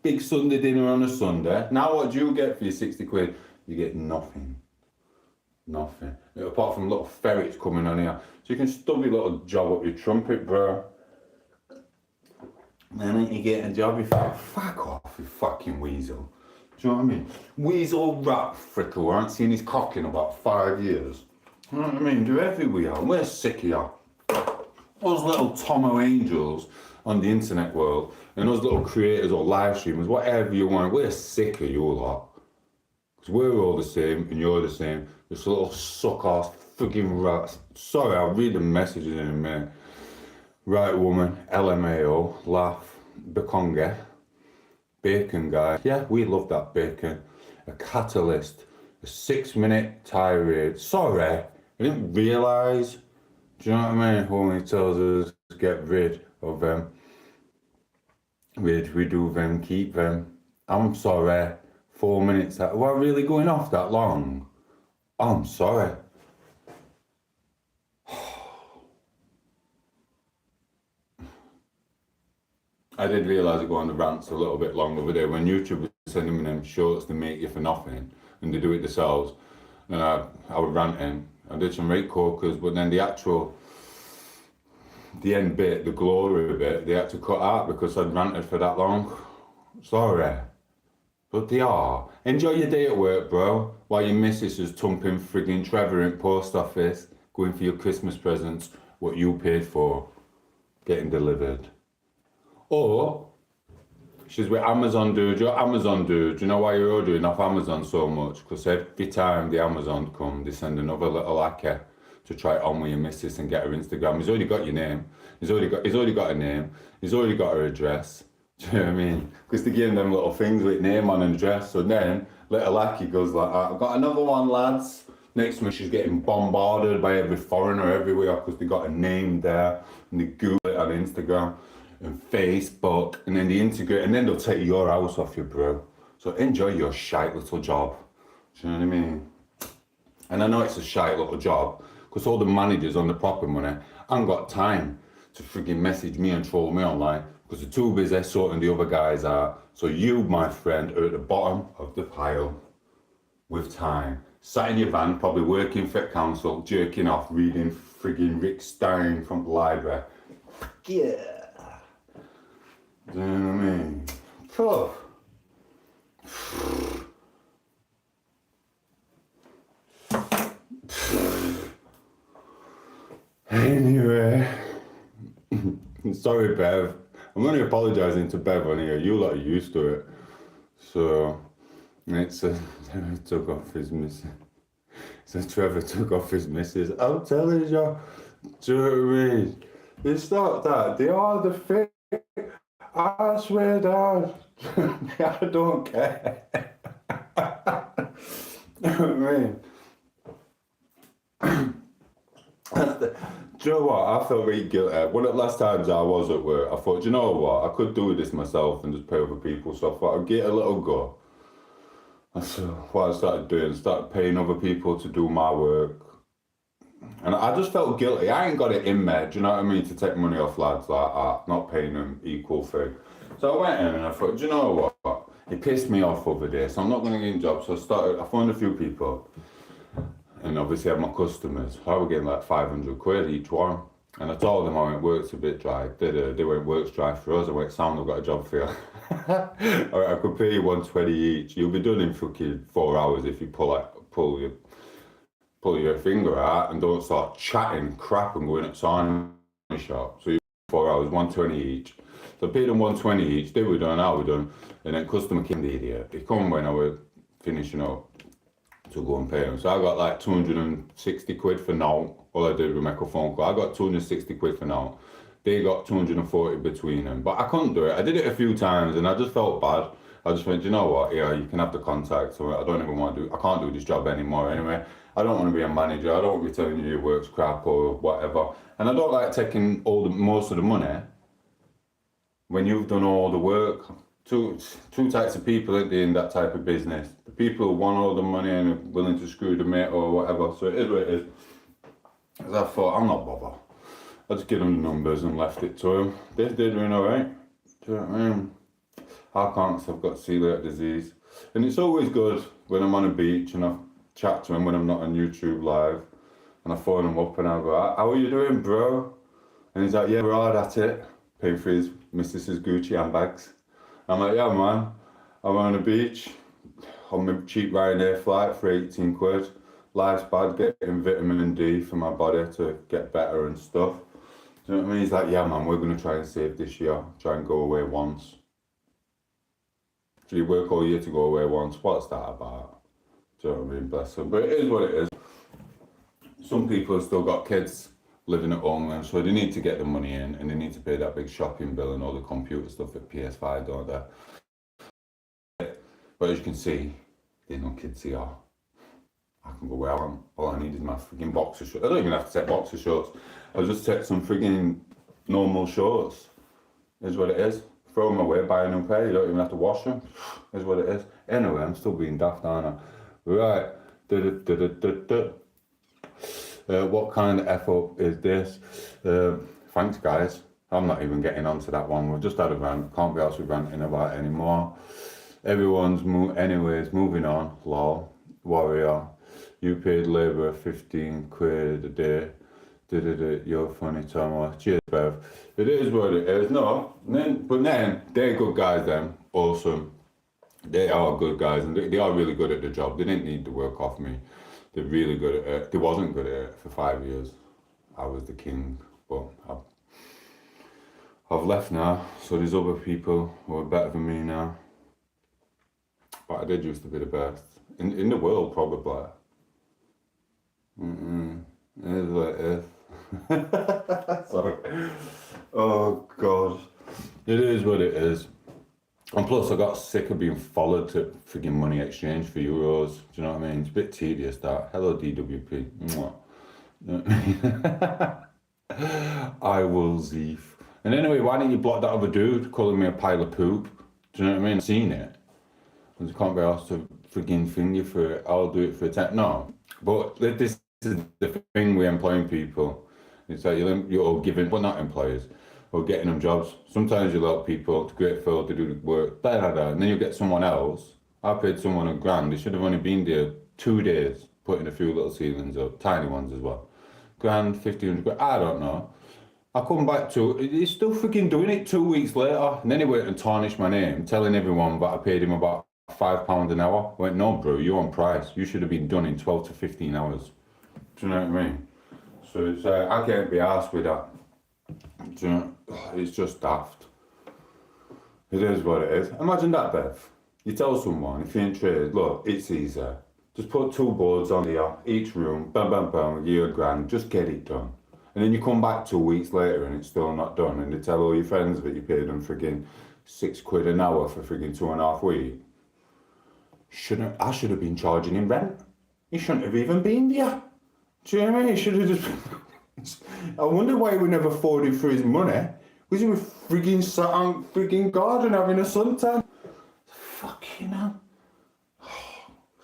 Big Sunday dinner on a Sunday. Now what do you get for your 60 quid? You get nothing. Nothing. Apart from little ferrets coming on here. So you can stub your little job up your trumpet, bro. Then ain't you getting a job, you think, fuck off, you fucking weasel. Do you know what I mean? Weasel rat frickle, I haven't seen his cock in about 5 years. You know what I mean? Do everywhere. We're sick of you. Those little Tomo angels on the internet world and those little creators or live streamers, whatever you want, we're sick of you lot. Because we're all the same and you're the same. Just little suck-ass frigging rats. Sorry, I'll read the messages in a minute. Right woman, LMAO, laugh, Bekonga, bacon guy. Yeah, we love that bacon. A catalyst, a 6-minute tirade. Sorry, I didn't realise. Do you know what I mean? When he tells us to get rid of them. We do them, keep them. I'm sorry. 4 minutes. Am I really going off that long? I'm sorry. I did realise I go on the rants a little bit long the other day when YouTube was sending me them shorts to make you for nothing and they do it themselves. And I was ranting. I did some rate corkers, but then the end bit, the glory bit, they had to cut out because I'd ranted for that long. Sorry. But they are. Enjoy your day at work, bro, while your missus is thumping frigging Trevor in post office, going for your Christmas presents, what you paid for, getting delivered. Or she's with Amazon dude. You're Amazon dude. You know why you're ordering off Amazon so much? Because every time the Amazon come, they send another little hacker to try it on with your missus and get her Instagram. He's already got your name. He's already got a name. He's already got her address. Do you know what I mean? Because they give them little things with name on and address. So then little Aki goes like, I've got another one, lads. Next month she's getting bombarded by every foreigner everywhere because they got a name there and they Google it on Instagram and Facebook, and then they integrate, and then they'll take your house off you, bro. So enjoy your shite little job. Do you know what I mean? And I know it's a shite little job, because all the managers on the proper money haven't got time to freaking message me and troll me online, because they're too busy sorting the other guys out. So you, my friend, are at the bottom of the pile with time. Sat in your van, probably working for council, jerking off, reading frigging Rick Stein from the library. Yeah. Do you know what I mean? Tough. Anyway, sorry Bev. I'm only apologising to Bev on here. You lot are used to it. So, it's Trevor took off his missus. So Trevor took off his missus. I'm telling you, do you know what I mean? It's not that. They are the fake. I swear down. I don't care. You know what I mean? Do you know what? I felt really guilty. One of the last times I was at work, I thought, do you know what? I could do this myself and just pay other people. So I thought I'd get a little go. So what I started doing, started paying other people to do my work. And I just felt guilty. I ain't got it in me, do you know what I mean, to take money off lads like that, not paying them equal fee. So I went in and I thought, do you know what? It pissed me off over there, so I'm not going to get a job. So I found a few people, and obviously I had my customers. I was getting like 500 quid each one. And I told them I went, work's a bit dry. They went, work's dry for us. I went, Sam, I've got a job for you. I could pay you 120 each. You'll be done in fucking 4 hours if you pull your finger out and don't start chatting crap and going at sign shop. So you 4 hours, 120 each. So I paid them 120 each. They were done, I was done. And then customer came, the idiot. He come when I was finishing up to go and pay him. So I got like 260 quid for now. All I did was make a phone call. I got 260 quid for now. They got 240 between them. But I couldn't do it. I did it a few times and I just felt bad. I just went, you know what? Yeah, you can have the contact. So I don't even want to do, I can't do this job anymore anyway. I don't want to be a manager. I don't want to be telling you your work's crap or whatever. And I don't like taking most of the money when you've done all the work. Two types of people in that type of business. The people who want all the money and are willing to screw the mate or whatever. So it is what it is. As I thought, I'm not bothered. I just give them the numbers and left it to them. They did doing alright. Do you know what I mean? I can't because I've got celiac disease. And it's always good when I'm on a beach and I chat to him when I'm not on YouTube live. And I phone him up and I go, how are you doing, bro? And he's like, yeah, we're hard at it. Paying for his Mrs. Gucci handbags. I'm like, yeah, man. I'm on the beach on my cheap Ryanair flight for 18 quid. Life's bad, getting vitamin D for my body to get better and stuff. Do you know what I mean? He's like, yeah, man, we're going to try and save this year. Try and go away once. So you work all year to go away once. What's that about? Do you know what I mean? Bless them. But it is what it is. Some people have still got kids living at home, and so they need to get the money in and they need to pay that big shopping bill and all the computer stuff at PS5, don't they? But as you can see, there's no kids here. I can go where I want. All I need is my freaking boxer shorts. I don't even have to take boxer shorts. I'll just take some freaking normal shorts. Is what it is. Throw them away, buy a new pair. You don't even have to wash them. Is what it is. Anyway, I'm still being daft, aren't I? Right. What kind of F up is this? Thanks, guys. I'm not even getting onto that one. We've just had a rant. Can't be asked with ranting about it anymore. Everyone's anyways, moving on. Lol. Warrior. You paid labour 15 quid a day. You're funny, Tom. Cheers, Bev. It is what it is. No, but then they're good guys. Them awesome. They are good guys, and they are really good at the job. They didn't need the work off me. They're really good at it. They wasn't good at it for 5 years. I was the king, but I've left now. So there's other people who are better than me now. But I did used to be the best in the world, probably. It is what it is. Sorry. Oh God. It is what it is. And plus I got sick of being followed to frigging money exchange for euros. Do you know what I mean? It's a bit tedious that. Hello DWP. Mwah. You know what I mean? I will Zeef. And anyway, why didn't you block that other dude calling me a pile of poop? Do you know what I mean? I've seen it. I can't be asked to frigging thing you for it. I'll do it for a time. No. But this is the thing with employing people. It's like you're giving, well, not employers, or getting them jobs. Sometimes you'll help people to create field to do the work, and then you get someone else. I paid someone $1,000. They should have only been there 2 days, putting a few little ceilings up, tiny ones as well. Grand, 1,500 quid, I don't know. I come back to, he's still freaking doing it 2 weeks later. And then he went and tarnished my name, telling everyone that I paid him about £5 an hour. I went, no, bro, you're on price. You should have been done in 12 to 15 hours. Do you know what I mean? So it's, I can't be arsed with that. Do you know? It's just daft. It is what it is. Imagine that, Bev. You tell someone, if you're in trade, look, it's easy. Just put 2 boards on here, each room, bam, bam, bam, give you $1,000, just get it done. And then you come back 2 weeks later and it's still not done, and they tell all your friends that you paid them frigging 6 quid an hour for frigging 2.5 weeks. I should have been charging him rent. He shouldn't have even been there. Do you know what I mean? He should have just... I wonder why we never forwarded for his money. Was he with frigging sat on frigging garden having a suntan? Fucking hell.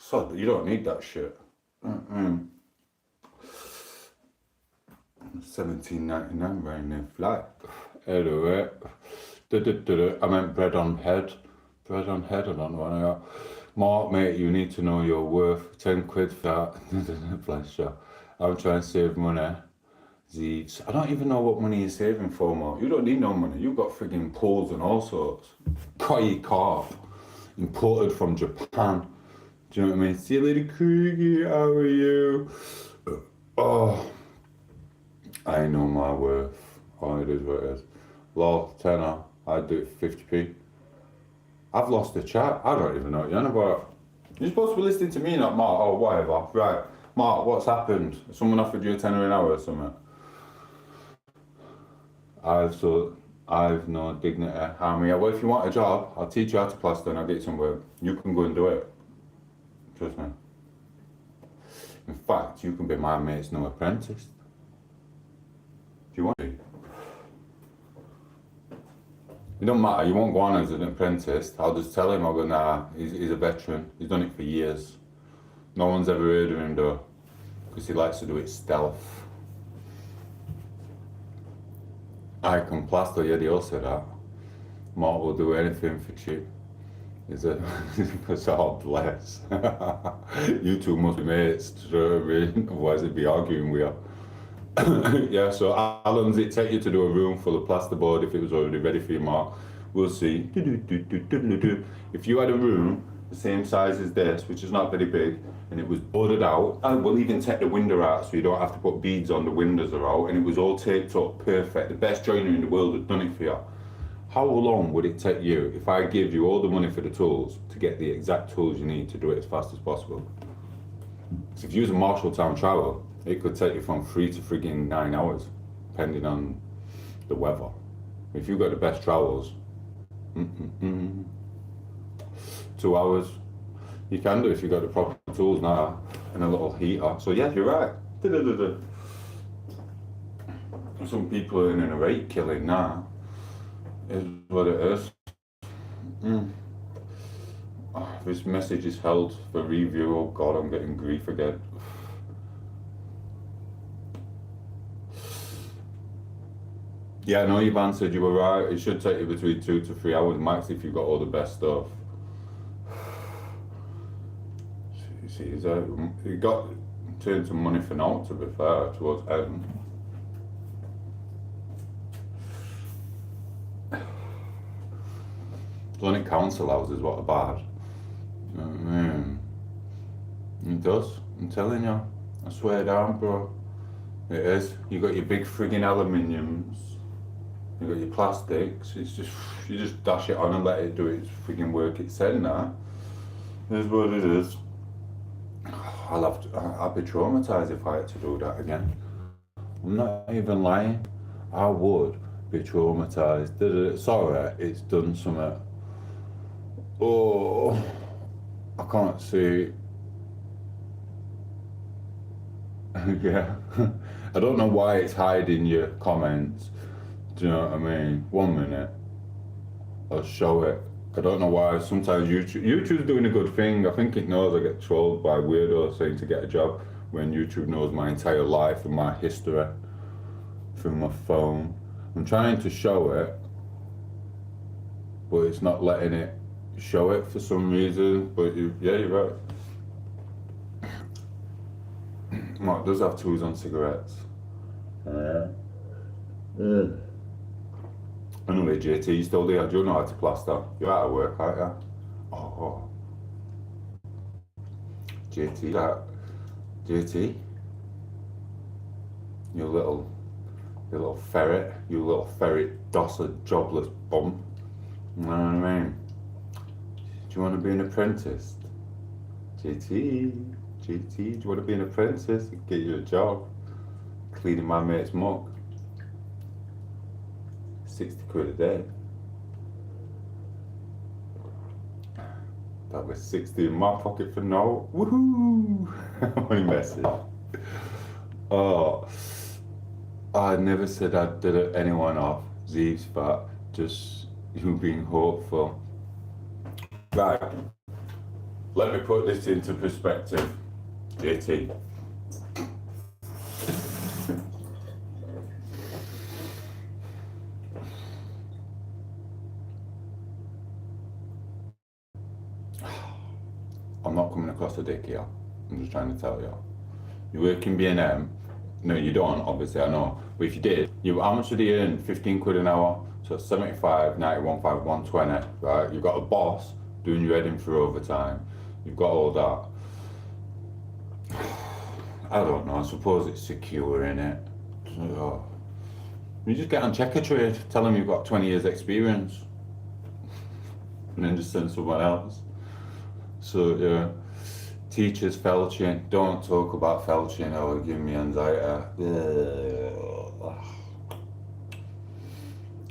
So you don't need that shit. 17.99 right now flight. Anyway, I meant bread on head. Bread on head, I don't know what I got. Mark, mate, you need to know your worth. 10 quid for that. Bless you. I'm trying to save money. Zeeves. I don't even know what money you're saving for, Mark. You don't need no money. You've got frigging pools and all sorts. Koi carp. Imported from Japan. Do you know what I mean? See you later, Kriegy. How are you? Oh, I know my worth. Oh, it is what it is. Lol, tenner. I'd do it 50p. I've lost the chat. I don't even know what you're on about. You're supposed to be listening to me, not Mark. Oh, whatever. Right. Mark, what's happened? Someone offered you a tenner an hour or something? I've no dignity. Well, if you want a job, I'll teach you how to plaster and I'll get you some work. You can go and do it. Trust me. In fact, you can be my mate's new apprentice. Do you want to? It don't matter, you won't go on as an apprentice. I'll just tell him, I'll go, nah, he's a veteran. He's done it for years. No one's ever heard of him though, because he likes to do it stealth. I can plaster, yeah, they all say that. Mark will do anything for cheap. He's a, because oh bless. You two must be mates, do you know what I mean? Otherwise they'd be arguing with you. Yeah, so how long does it take you to do a room full of plasterboard if it was already ready for you, Mark? We'll see. If you had a room the same size as this, which is not very big, and it was boarded out, and we'll even take the window out so you don't have to put beads on the windows or out, and it was all taped up perfect, the best joiner in the world had done it for you. How long would it take you if I gave you all the money for the tools to get the exact tools you need to do it as fast as possible? So if you use a Marshalltown trowel, it could take you from 3 to frigging 9 hours, depending on the weather. If you've got the best trowels, 2 hours. You can do if you've got the proper tools now and a little heater. So yeah, you're right. Some people are in a rate killing now. Is what it is. Oh, this message is held for review. Oh God, I'm getting grief again. Yeah, no, you've answered, you were right. It should take you between 2 to 3 hours max if you've got all the best stuff. See, it got turned to money for now, to be fair, towards end. It's only council houses what are bad. You know what I mean? It does, I'm telling you. I swear down, bro. It is. You got your big friggin' aluminiums. You got your plastics. It's just, you just dash it on and let it do its friggin' work. It's said now. It is what it is. I'd be traumatized if I had to do that again. I'm not even lying. I would be traumatized. Sorry, it's done something. Oh, I can't see. Yeah. I don't know why it's hiding your comments. Do you know what I mean? 1 minute. I'll show it. I don't know why. Sometimes YouTube's doing a good thing. I think it knows I get trolled by weirdos saying to get a job when YouTube knows my entire life and my history through my phone. I'm trying to show it, but it's not letting it show it for some reason. But yeah, you're right. Mark does have tools on cigarettes. Anyway, JT, you still there? Do you know how to plaster? You're out of work, aren't you? Oh. JT? You little ferret, you little ferret dosser jobless bum. You know what I mean? Do you want to be an apprentice? JT, do you want to be an apprentice? Get you a job. Cleaning my mate's muck. 60 quid a day. That was 60 in my pocket for now. Woohoo! Only message. Oh, I never said I did anyone off. Zeeves fat. Just you being hopeful. Right. Let me put this into perspective, JT. I'm not coming across a dick here. I'm just trying to tell you. You work in B&M. No, you don't, obviously, I know. But if you did, how much did you earn? 15 quid an hour. So 75, 91, 5, 120, right? You've got a boss doing your heading for overtime. You've got all that. I don't know, I suppose it's secure, innit? So, you just get on Checkatrade, tell them you've got 20 years experience. And then just send someone else. So, yeah. Teachers felching, don't talk about felching, or it'll give me anxiety.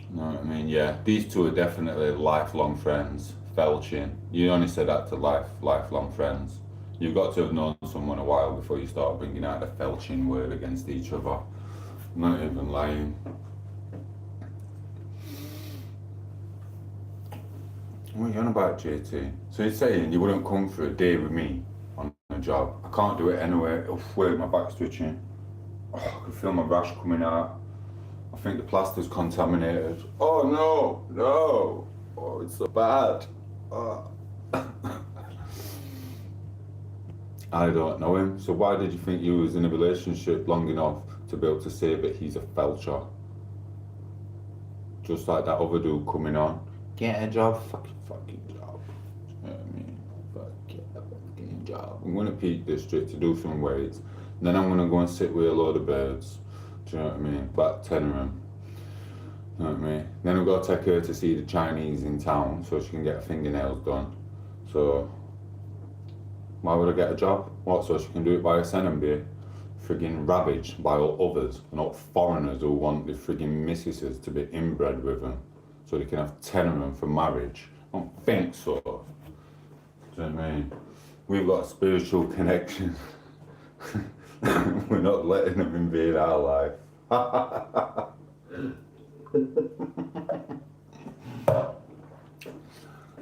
Know what I mean? Yeah, these two are definitely lifelong friends. Felching. You only say that to lifelong friends. You've got to have known someone a while before you start bringing out the felching word against each other. I'm not even lying. What are you on about, JT? So you're saying you wouldn't come for a day with me on a job? I can't do it anyway. Oh, wait, my back's twitching. Oh, I can feel my rash coming out. I think the plaster's contaminated. Oh no! Oh, it's so bad. Oh. I don't know him, so why did you think you was in a relationship long enough to be able to say that he's a felcher? Just like that other dude coming on. Get a job, fucking job. You know what I mean? Fucking job. I'm gonna Peak District to do some weights. Then I'm gonna go and sit with a load of birds. Do you know what I mean? About 10 of them. You know what I mean? Then I've got to take her to see the Chinese in town so she can get her fingernails done. So, why would I get a job? What, so she can do it by herself and be frigging ravaged by all others, and all foreigners who want the frigging missuses to be inbred with them, so they can have 10 of them for marriage? I don't think so. Do you know what I mean? We've got a spiritual connection. We're not letting them invade our life. You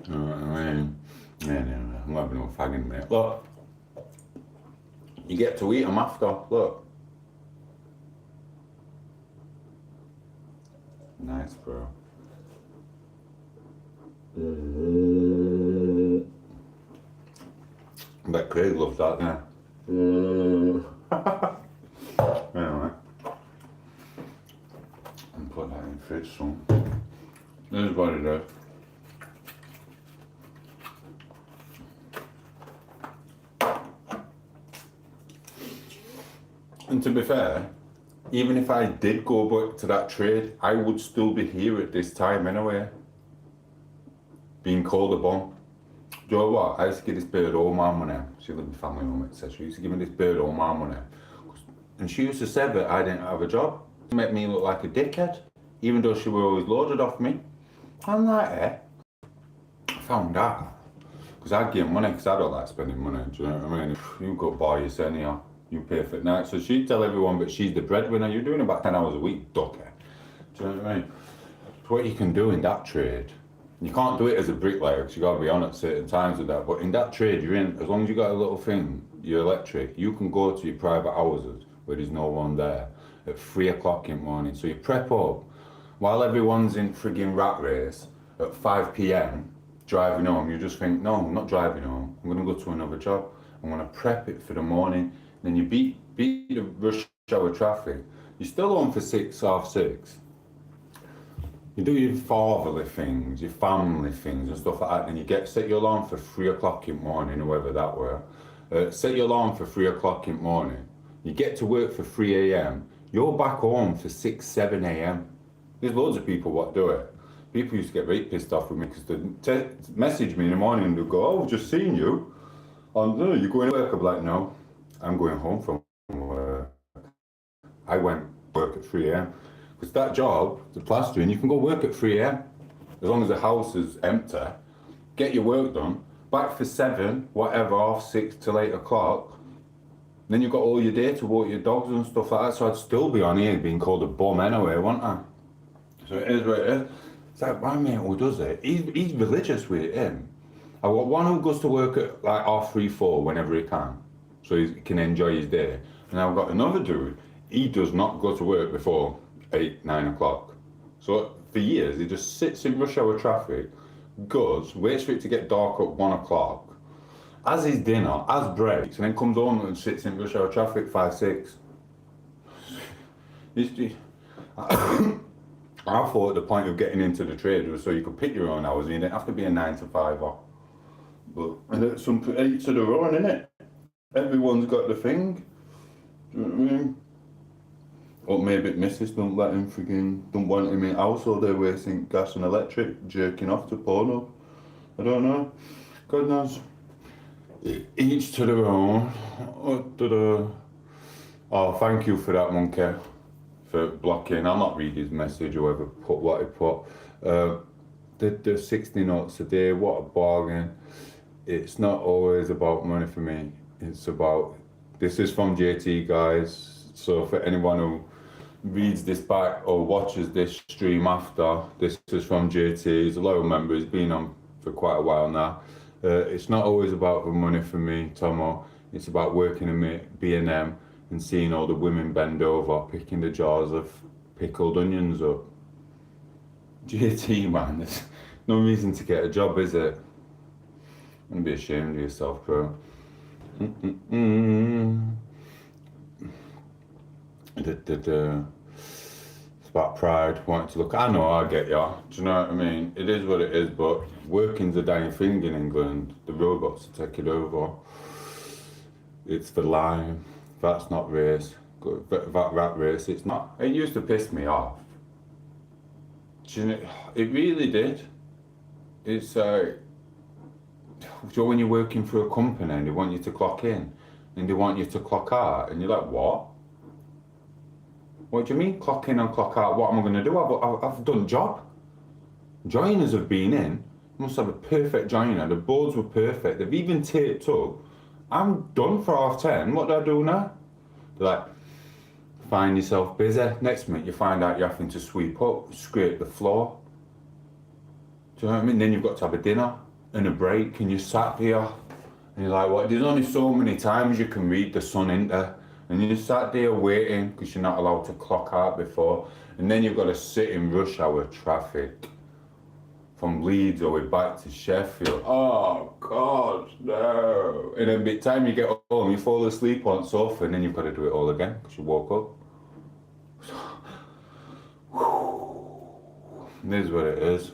know what I mean? Yeah, I'm having no fagging, mate. Look, you get to eat them after. Look. Nice, bro. I bet Craig loves that, yeah. Anyway, and put that in the fridge soon. This is what it is. And to be fair, even if I did go back to that trade, I would still be here at this time anyway. Being called a bum. Do you know what? I used to give this bird all my money. She lived in family home, etc. She used to give me this bird all my money. And she used to say that I didn't have a job. It made me look like a dickhead, even though she was always loaded off me. I'm like, I found out. Because I give money, because I don't like spending money, do you know what I mean? You go buy your senior, you pay for it now. So she'd tell everyone, but she's the breadwinner. You're doing about 10 hours a week, ducker. Do you know what I mean? It's what you can do in that trade. You can't do it as a bricklayer because you got to be on at certain times with that. But in that trade you're in, as long as you got a little thing, you're electric, you can go to your private houses where there's no one there at 3 o'clock in the morning. So you prep up while everyone's in frigging rat race at 5 p.m. driving home. You just think, no, I'm not driving home. I'm going to go to another job. I'm going to prep it for the morning. Then you beat the rush hour traffic. You're still home for 6, half 6. You do your fatherly things, your family things and stuff like that, and you set your alarm for 3 o'clock in the morning, or whatever that were. Set your alarm for 3 o'clock in the morning. You get to work for 3 a.m. You're back home for 6, 7 a.m. There's loads of people what do it. People used to get very pissed off with me because they message me in the morning and they go, oh, I've just seen you. You're going to work. I'm like, no, I'm going home from work. I went to work at 3 a.m. Because that job, the plastering, you can go work at 3 a.m. as long as the house is empty. Get your work done. Back for 7, whatever, half 6 till 8 o'clock. Then you've got all your day to walk your dogs and stuff like that. So I'd still be on here being called a bum anyway, wouldn't I? So it is what it is. It's like, my mate who does it, he's religious with him. I've got one who goes to work at like 3:30, 4 whenever he can, so he can enjoy his day. And I've got another dude, he does not go to work before 8, 9 o'clock. So for years, he just sits in rush hour traffic, goes, waits for it to get dark at 1 o'clock, has his dinner, has breaks, and then comes home and sits in rush hour traffic 5, 6. I thought the point of getting into the trade was so you could pick your own hours and you didn't have to be a 9 to 5er. But some each to their own, innit? Everyone's got the thing. Do you know what I mean? Or maybe missus don't let him don't want him in house, or they're wasting gas and electric, jerking off to porno. I don't know. God knows. Each to their own. Oh, thank you for that, monkey. For blocking. I'll not read his message, whoever put what he put. The 60 notes a day, what a bargain. It's not always about money for me. It's about, this is from JT, guys. So for anyone who reads this back or watches this stream after, this is from JT. He's a loyal member, he's been on for quite a while now. It's not always about the money for me, Tomo. It's about working in B&M and seeing all the women bend over, picking the jars of pickled onions up. JT, man, there's no reason to get a job, is it? I'm gonna be ashamed of yourself, bro. It's about pride, wanting to look. I know, I get ya. Do you know what I mean? It is what it is, but working's a dying thing in England. The robots are taking over. It's the line. That's not race. That rat race, it's not. It used to piss me off. Do you know, it really did. It's so when you're working for a company and they want you to clock in and they want you to clock out, and you're like, what? What do you mean clock in and clock out? What am I going to do? I've done job. Joiners have been in. Must have a perfect joiner. The boards were perfect. They've even taped up. I'm done for 10:30. What do I do now? They're like, find yourself busy. Next minute you find out you're having to sweep up, scrape the floor. Do you know what I mean? Then you've got to have a dinner and a break, and you're sat there and you're like, what? There's only so many times you can read the sun into, and you sat there waiting because you're not allowed to clock out before, and then you've got to sit in rush hour traffic from Leeds all the way back to Sheffield. Oh God, no. And then by the time you get home, you fall asleep on the sofa, and then you've got to do it all again because you woke up. This is what it is.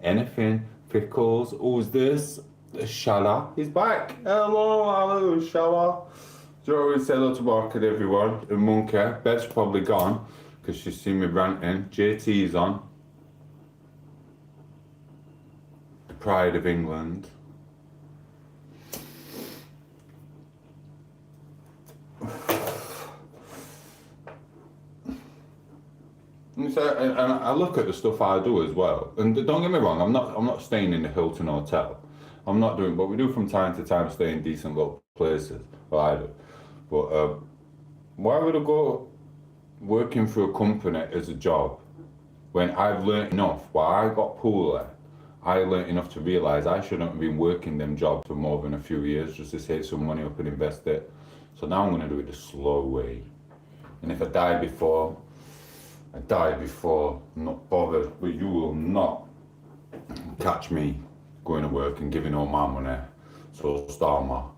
Anything, pickles. Who's this? Shala. He's back. Hello, Shala. Do you always say hello to market, everyone? And Monkey. Beth's probably gone because she's seen me ranting. JT's on. The pride of England. And I look at the stuff I do as well, and don't get me wrong, I'm not staying in the Hilton Hotel. I'm not doing, but we do from time to time stay in decent little places. Well, I do. But why would I go working for a company as a job when I've learnt enough? While I got pooler, I learnt enough to realise I shouldn't have been working them jobs for more than a few years just to save some money up and invest it. So now I'm going to do it the slow way. And if I die before, I'm not bothered, but you will not catch me going to work and giving all my money so Starmer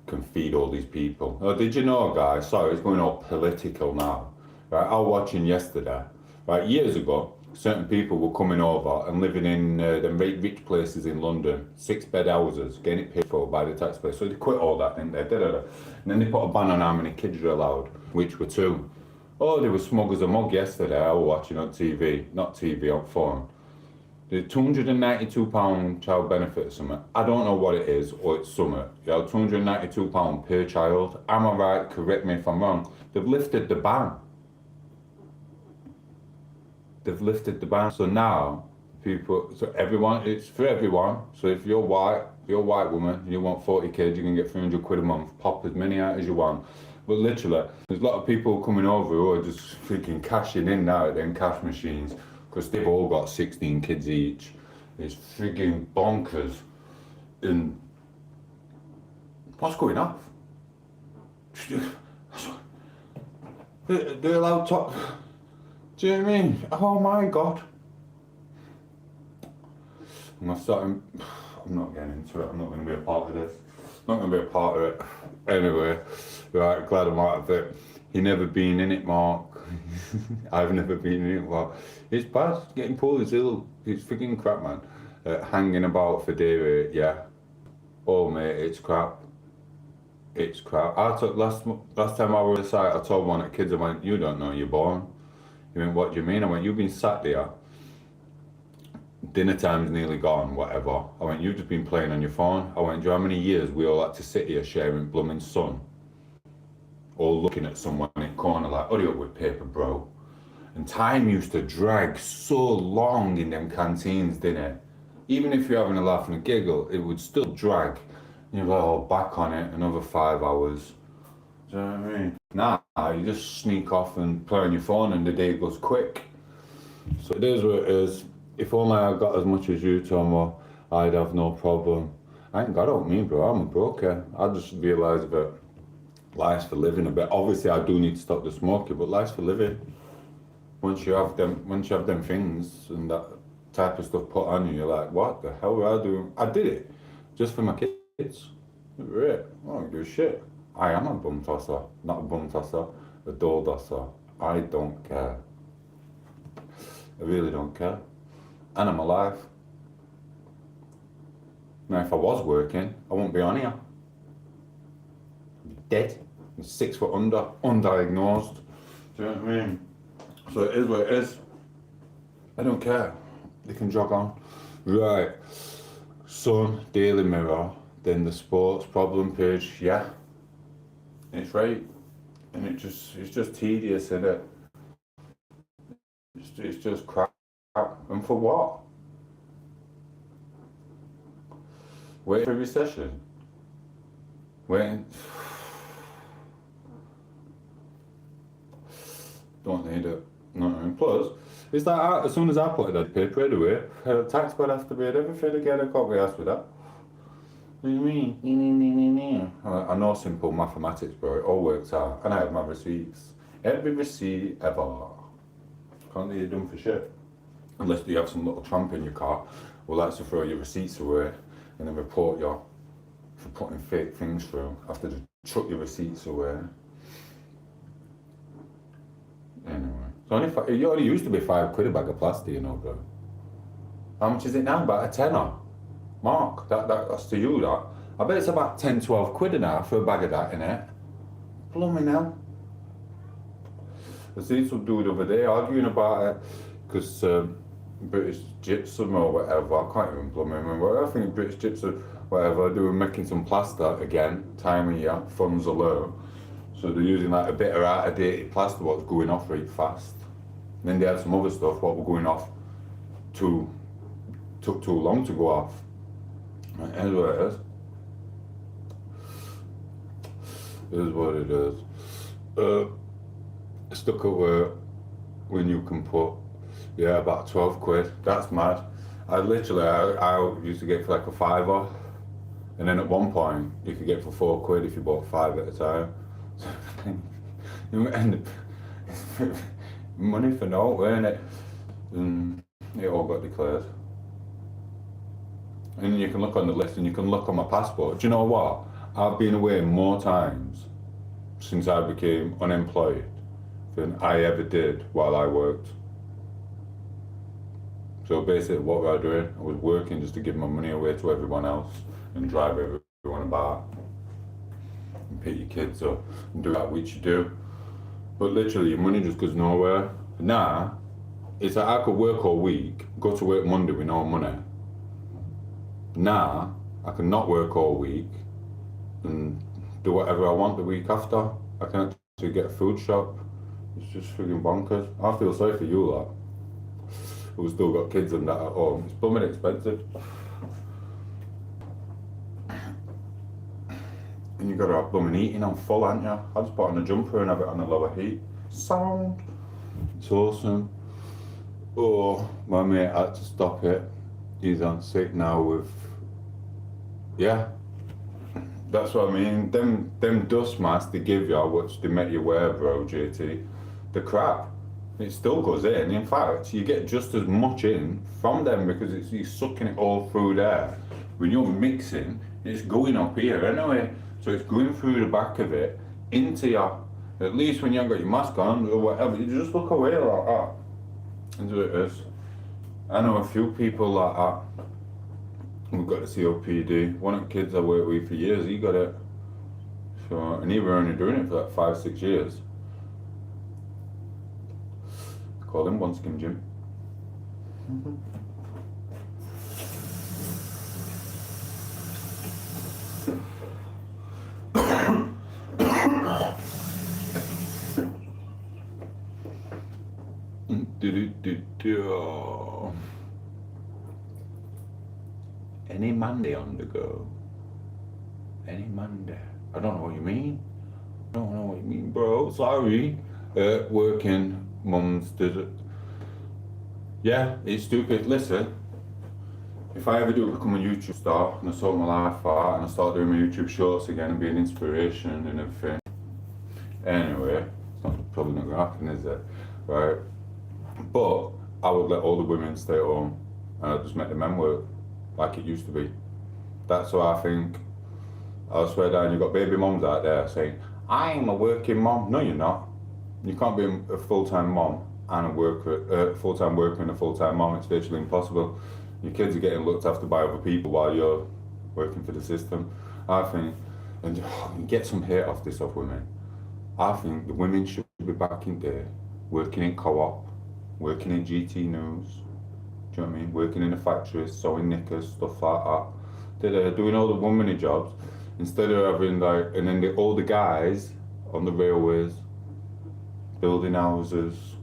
can feed all these people. Oh, did you know, guys? Sorry, it's going all political now. Right, I was watching yesterday. Right, years ago, certain people were coming over and living in the rich places in London, 6-bed houses, getting it paid for by the taxpayer. So they quit all that, didn't they? And then they put a ban on how many kids are allowed, which were 2. Oh, they were smug as a mug yesterday. I was watching on TV, not TV, on phone. The £292 child benefit or something. I don't know what it is, or it's something. You know, £292 per child. Am I right? Correct me if I'm wrong. They've lifted the ban. So now, everyone, it's for everyone. So if you're white, if you're a white woman, and you want 40 kids, you can get 300 quid a month. Pop as many out as you want. But literally, there's a lot of people coming over who are just freaking cashing in now at them cash machines because they've all got 16 kids each. It's frigging bonkers. And what's going off? They're allowed to. Do you know what I mean? Oh my god. I'm not getting into it. I'm not going to be a part of this. I'm not going to be a part of it. Anyway, right, glad I'm out of it. You never been in it, Mark. I've never been in it, Mark. It's bad. Getting pulled is ill. It's freaking crap, man. Hanging about for day rate, yeah. Oh, mate, it's crap. It's crap. I took last time I was on the site, I told one of the kids, I went, you don't know you're born. He went, what do you mean? I went, you've been sat there. Dinner time's nearly gone, whatever. I went, you've just been playing on your phone. I went, do you know how many years we all had to sit here sharing blooming sun? Or looking at someone in the corner like, hurry up with paper, bro. And time used to drag so long in them canteens, didn't it? Even if you're having a laugh and a giggle, it would still drag. And you're like, oh, back on it, another 5 hours. Do you know what I mean? Nah, you just sneak off and play on your phone and the day goes quick. So it is what it is. If only I got as much as you, Tomo, I'd have no problem. I ain't got out me, bro. I'm a broker. I just realised that life's for living a bit. Obviously, I do need to stop the smoking, but life's for living. Once you have them things and that type of stuff put on you, you're like, what the hell were I doing? I did it just for my kids. Right? I don't give a shit. I am a bum tosser, not a bum tosser, a door tosser. I don't care. I really don't care. And I'm alive. Now, if I was working, I wouldn't be on here. I'd be dead. I'm 6 foot under, undiagnosed. Do you know what I mean? So it is what it is. I don't care. They can jog on. Right. Sun, Daily Mirror, then the sports problem page. Yeah. It's right. And it's just tedious, isn't it? It's just crap. And for what? Waiting for a recession? Waiting. Don't need it. No. Plus, it's like as soon as I put it on paper anyway, tax code has to be at everything again. I can't be asked with that. What do you mean? I know simple mathematics, bro. It all works out. And I have my receipts. Every receipt ever. Can't leave you done for shit. Unless you have some little tramp in your car who likes to throw your receipts away and then report you for putting fake things through after just chuck your receipts away. Anyway, it only used to be £5 a bag of plastic, you know, bro. How much is it now? About a tenner. Mark, that's to you, that. I bet it's about 10, 12 quid now for a bag of that, innit? Blooming hell. I see some dude over there arguing about it, because British Gypsum or whatever, I can't even remember. I think British Gypsum, whatever, they were making some plaster again, time of year, funds are low. So they're using like a bit of out-of-dated plaster what's going off right fast. And then they had some other stuff what were going off took too long to go off. It is what it is. It is what it is. Stuck at work when you can put, yeah, about 12 quid. That's mad. I used to get for like a £5, and then at one point you could get for 4 quid if you bought 5 at a time. You end up money for naught, weren't it? And it all got declared. And you can look on the list and you can look on my passport. Do you know what? I've been away more times since I became unemployed than I ever did while I worked. So basically what was I doing? I was working just to give my money away to everyone else and drive everyone about and pick your kids up and do that which you do. But literally your money just goes nowhere. Now, it's like I could work all week, go to work Monday with no money. Now, I can not work all week and do whatever I want the week after. I can actually get a food shop. It's just frigging bonkers. I feel sorry for you lot who've still got kids and that at home. It's blooming expensive. And you gotta have blooming eating on full, aren't you? I just put on a jumper and have it on a lower heat. Sound. It's awesome. Oh, my mate had to stop it. He's on sick now with, yeah. That's what I mean. Them dust masks they give you, which they make you wear, bro, JT, the crap. It still goes in. In fact, you get just as much in from them because you're sucking it all through there. When you're mixing, it's going up here anyway. So it's going through the back of it into your. At least when you haven't got your mask on or whatever, you just look away like that. And so it is. I know a few people like that. We've got the COPD. One of the kids I worked with for years, he got it. So, and he was only doing it for like 5-6 years. Call him One Skin Jim. Any Monday on the go? Any Monday? I don't know what you mean. I don't know what you mean, bro. Sorry. Working mums did it. Yeah, it's stupid. Listen, if I ever do become a YouTube star and I sort my life out and I start doing my YouTube shorts again and be an inspiration and everything. Anyway, it's not probably not gonna happen, is it? Right. But I would let all the women stay at home and I'd just make the men work like it used to be. That's what I think. I swear down, you've got baby mums out there saying, I'm a working mom. No, you're not. You can't be a full-time mom and a full-time worker and a full-time mom. It's virtually impossible. Your kids are getting looked after by other people while you're working for the system. I think, and you get some hate off this of women. I think the women should be back in there, working in co-op, working in GT News, do you know what I mean? Working in the factories, sewing knickers, stuff like that. They're doing all the womanly jobs instead of having like, and then all the guys on the railways, building houses,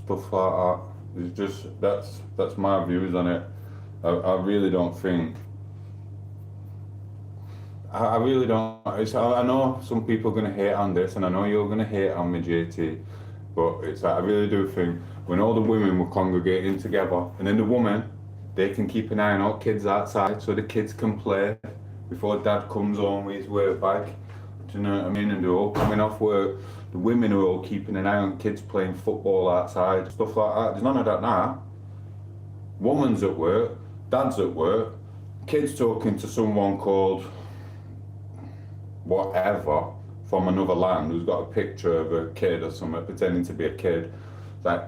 stuff like that. It's just, that's my views on it. I really don't think, I really don't, I know some people are going to hate on this and I know you're going to hate on me, JT, but it's like, I really do think when all the women were congregating together and then the woman, they can keep an eye on all kids outside so the kids can play before dad comes home with his work bag. Do you know what I mean? And they're all coming off work. The women are all keeping an eye on kids playing football outside, stuff like that. There's none of that now. Woman's at work, dad's at work, kids talking to someone called whatever from another land who's got a picture of a kid or something pretending to be a kid. It's like,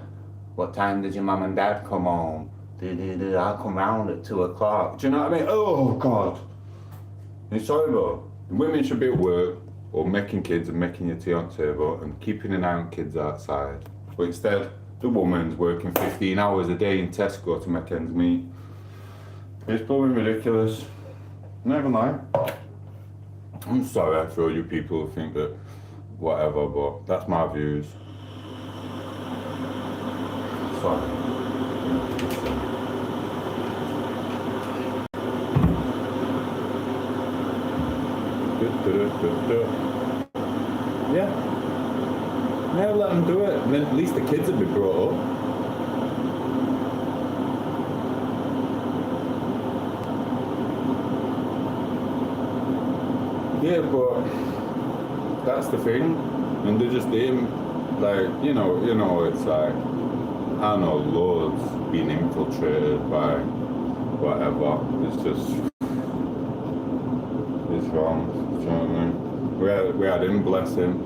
what time did your mum and dad come home? I'll come round at 2 o'clock. Do you know what I mean? Oh God. It's horrible. The women should be at work or making kids and making your tea on the table and keeping an eye on kids outside. But instead, the woman's working 15 hours a day in Tesco to make ends meet. It's probably ridiculous. Never mind. I'm sorry for all you people who think that whatever, but that's my views. Sorry. Yeah. Never let them do it. And then at least the kids will be brought up. Yeah, but that's the thing. And they just aim, like, you know, it's like, I know loads being infiltrated by whatever. It's just, it's wrong. Do you know what I mean? We had him, bless him,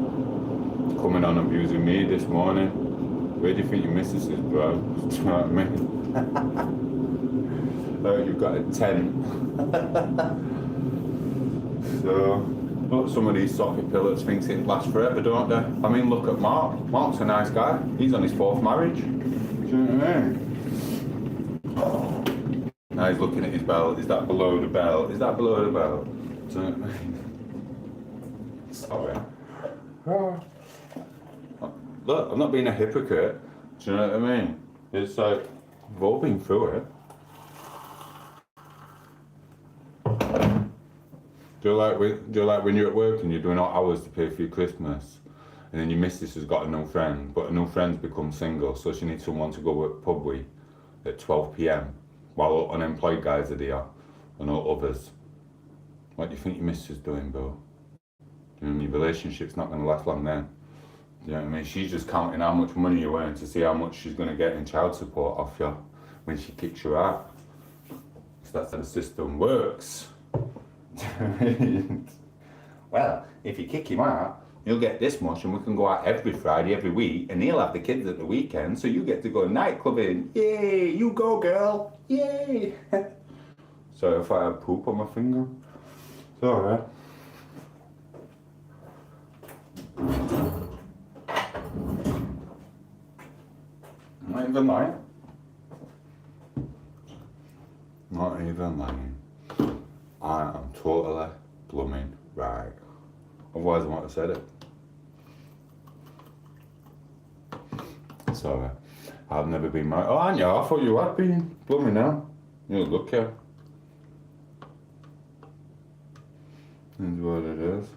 coming on abusing me this morning. Where do you think your missus is, bro? Do you know what I mean? You've got a tent. So, look, some of these socket pillars thinks it lasts forever, don't they? I mean, look at Mark. Mark's a nice guy. He's on his 4th marriage. Do you know what I mean? Now he's looking at his belt. Is that below the belt? Is that below the belt? Do you know what I mean? Sorry. Look, I'm not being a hypocrite. Do you know what I mean? It's like, we've all been through it. Do you like when you're at work and you're doing all hours to pay for your Christmas, and then your missus has got a new friend, but a new friend's become single, so she needs someone to go to pub with at 12 p.m. while unemployed guys are there, and all others. What do you think your missus is doing, bro? Your relationship's not going to last long then. You know what I mean? She's just counting how much money you earn to see how much she's going to get in child support off you when she kicks you out. So that's how the system works. Well, if you kick him out, you'll get this much and we can go out every Friday, every week, and he'll have the kids at the weekend, so you get to go nightclubbing. Yay, you go, girl. Yay. So if I have poop on my finger, it's alright. Not even lying. Not even lying. I am totally blooming right. Otherwise I wouldn't have said it. Sorry. I've never been married. Oh, aren't you? I thought you had been. Blooming now. You look here. That's what it is.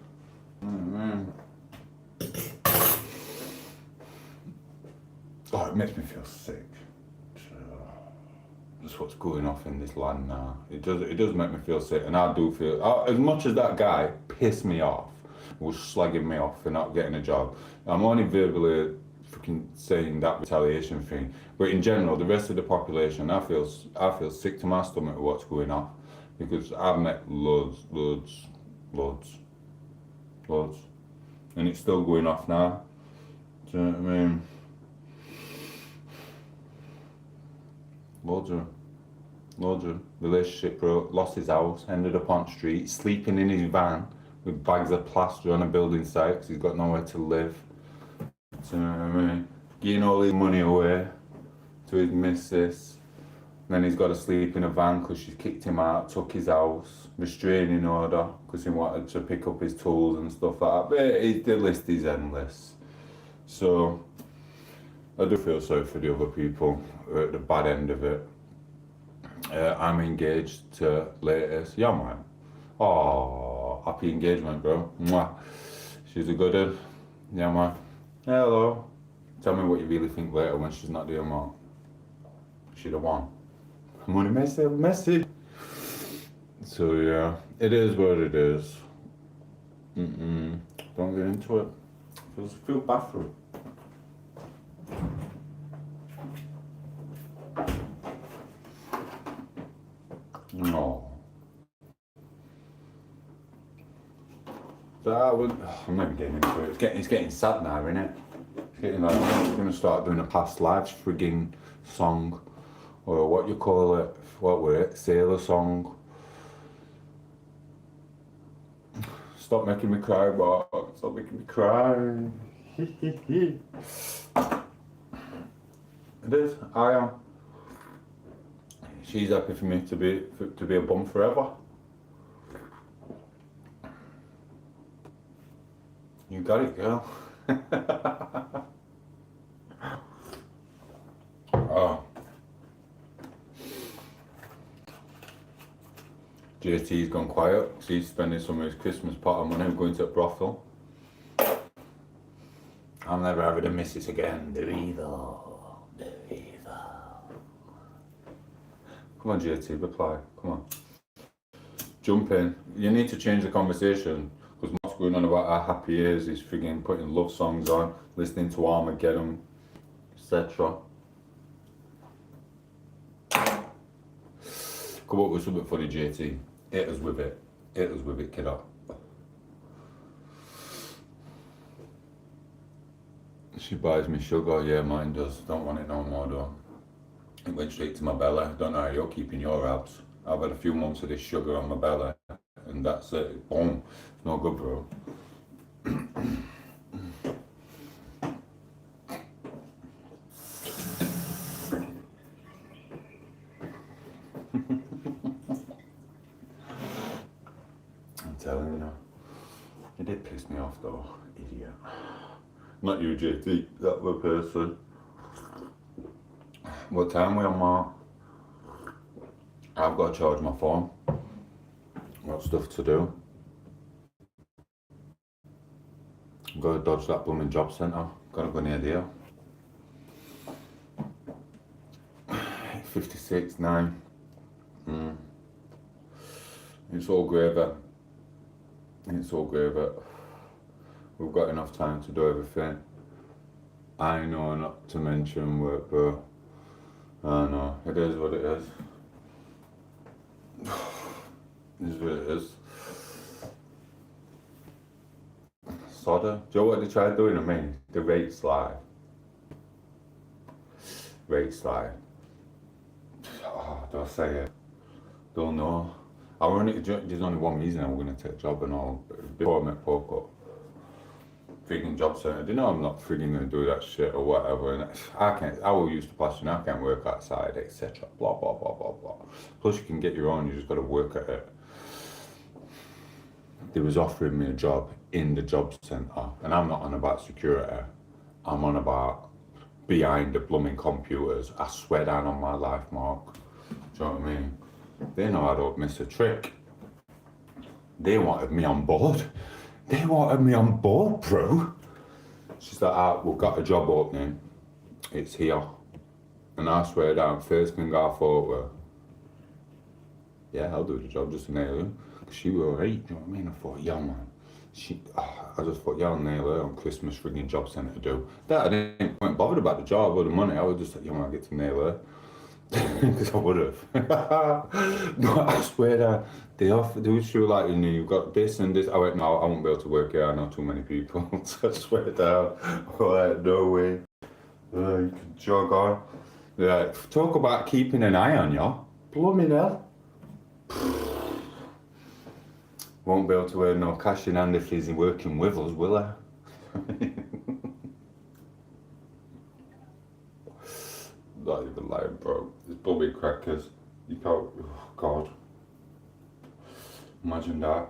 Oh, it makes me feel sick. That's what's going off in this land now. It does make me feel sick, and I do feel, as much as that guy pissed me off, was slagging me off for not getting a job, I'm only verbally freaking saying that retaliation thing, but in general, the rest of the population, I feel sick to my stomach with what's going on, because I've met loads, and it's still going off now. Do you know what I mean? Loads of relationship broke, lost his house, ended up on street, sleeping in his van with bags of plaster on a building site because he's got nowhere to live. Do you know what I mean? Giving all his money away to his missus. Then he's got to sleep in a van because she's kicked him out, took his house, restraining order because he wanted to pick up his tools and stuff like that. But the list is endless. So I do feel sorry for the other people who are at the bad end of it. I'm engaged to latest. Yeah, man. Oh, happy engagement, bro. Mwah. She's a good one. Yeah, man. Hello. Tell me what you really think later when she's not doing well. She'd have won. I'm only message. So yeah, it is what it is. Don't get into it. Feel bad for it. No. I'm not even getting into it. It's getting sad now, isn't it? It's getting like, I'm going to start doing a past lives frigging song, or what you call it, what were it, sailor song. Stop making me cry, Bob. Stop making me cry. It is, I am. She's happy for me to be a bum forever. You got it, girl. Oh. JT's gone quiet. He's spending some of his Christmas pot of money going to a brothel. I'm never having a missus again. The evil. Come on, JT, reply. Come on. Jump in. You need to change the conversation, because what's going on about how happy he is, he's frigging putting love songs on, listening to Armageddon, etc. Come up with something funny, JT. Hit us with it. Hit us with it, kiddo. She buys me sugar. Yeah, mine does. Don't want it no more, though. It went straight to my belly. Don't know how you're keeping your abs. I've had a few months of this sugar on my belly, and that's it. Boom. It's no good, bro. I'm telling you. It did piss me off, though. Idiot. Not you, JT. That other person. What time we on, Mark? I've got to charge my phone. Got stuff to do. I've got to dodge that blooming job centre. Got to go near there. 56, 9. It's all gravy. It's all gravy. We've got enough time to do everything. I know not to mention work, but I know, it is what it is. It is what it is. Sodder. Do you know what they tried doing to me? The rate slide. Rate slide. Oh, do I say it? Don't know. There's only one reason I'm going to take a job and all. Before I met Poco, freaking job centre. They know I'm not freaking going to do that shit or whatever. And I will use the plastering. I can't work outside, etc. Blah blah blah blah blah. Plus, you can get your own. You just got to work at it. They was offering me a job in the job centre, and I'm not on about security. I'm on about behind the blooming computers. I swear down on my life, Mark. Do you know what I mean? They know I don't miss a trick. They wanted me on board. They wanted me on board, bro. She's like, we've got a job opening. It's here. And I swear down, first thing I thought were, yeah, I'll do the job just to nail her. Because she were alright, do you know what I mean? I thought, yeah, man. I just thought, yeah, I'll nail her on Christmas frigging job centre to do. That I weren't bothered about the job or the money. I was just like, yeah, man, I get to nail her. Because I would have. No, I swear that they would show like, you've got this and this. I went, no, I won't be able to work here. I know too many people. So I swear down. I'm like, no way. You can jog on. Yeah, talk about keeping an eye on you. Blooming hell. Won't be able to earn no cash in hand if he's working with us, will I? Not even lying, bro. It's blooming crackers. You can't. Oh God. Imagine that.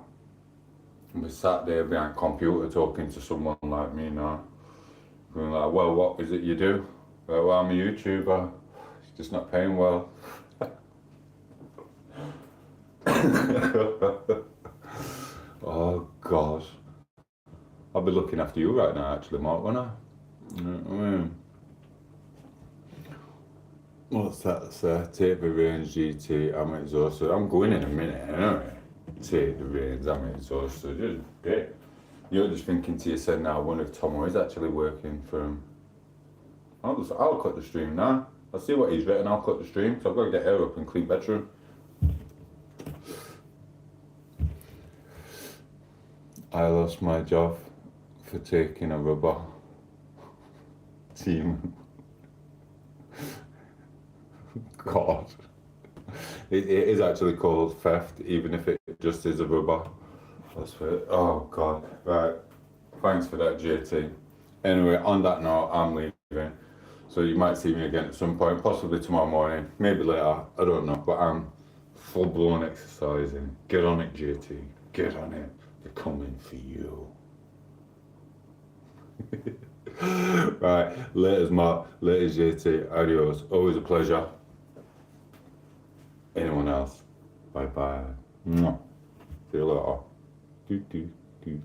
We sat there behind a computer talking to someone like me now. Going like, well, what is it you do? Well, I'm a YouTuber. It's just not paying well. Oh God. I'll be looking after you right now, actually, Mark, won't I? You know what I mean? What's that say? Take the reins, GT, I'm exhausted. I'm going in a minute, anyway. Take the reins, I'm exhausted. Just bit. You're just thinking to yourself now, I wonder if Tomo is actually working for him. I'll cut the stream now. I'll see what he's written, I'll cut the stream, so I've got to get hair up and clean bedroom. I lost my job for taking a rubber team. God. It is actually called theft, even if it just is a rubber. That's fair. Oh God. Right. Thanks for that, JT. Anyway, on that note, I'm leaving. So you might see me again at some point, possibly tomorrow morning, maybe later, I don't know. But I'm full blown exercising. Get on it, JT. Get on it. They're coming for you. Right, laters Mark, laters JT, adios. Always a pleasure. Anyone else? Bye bye. See you later. Do do do.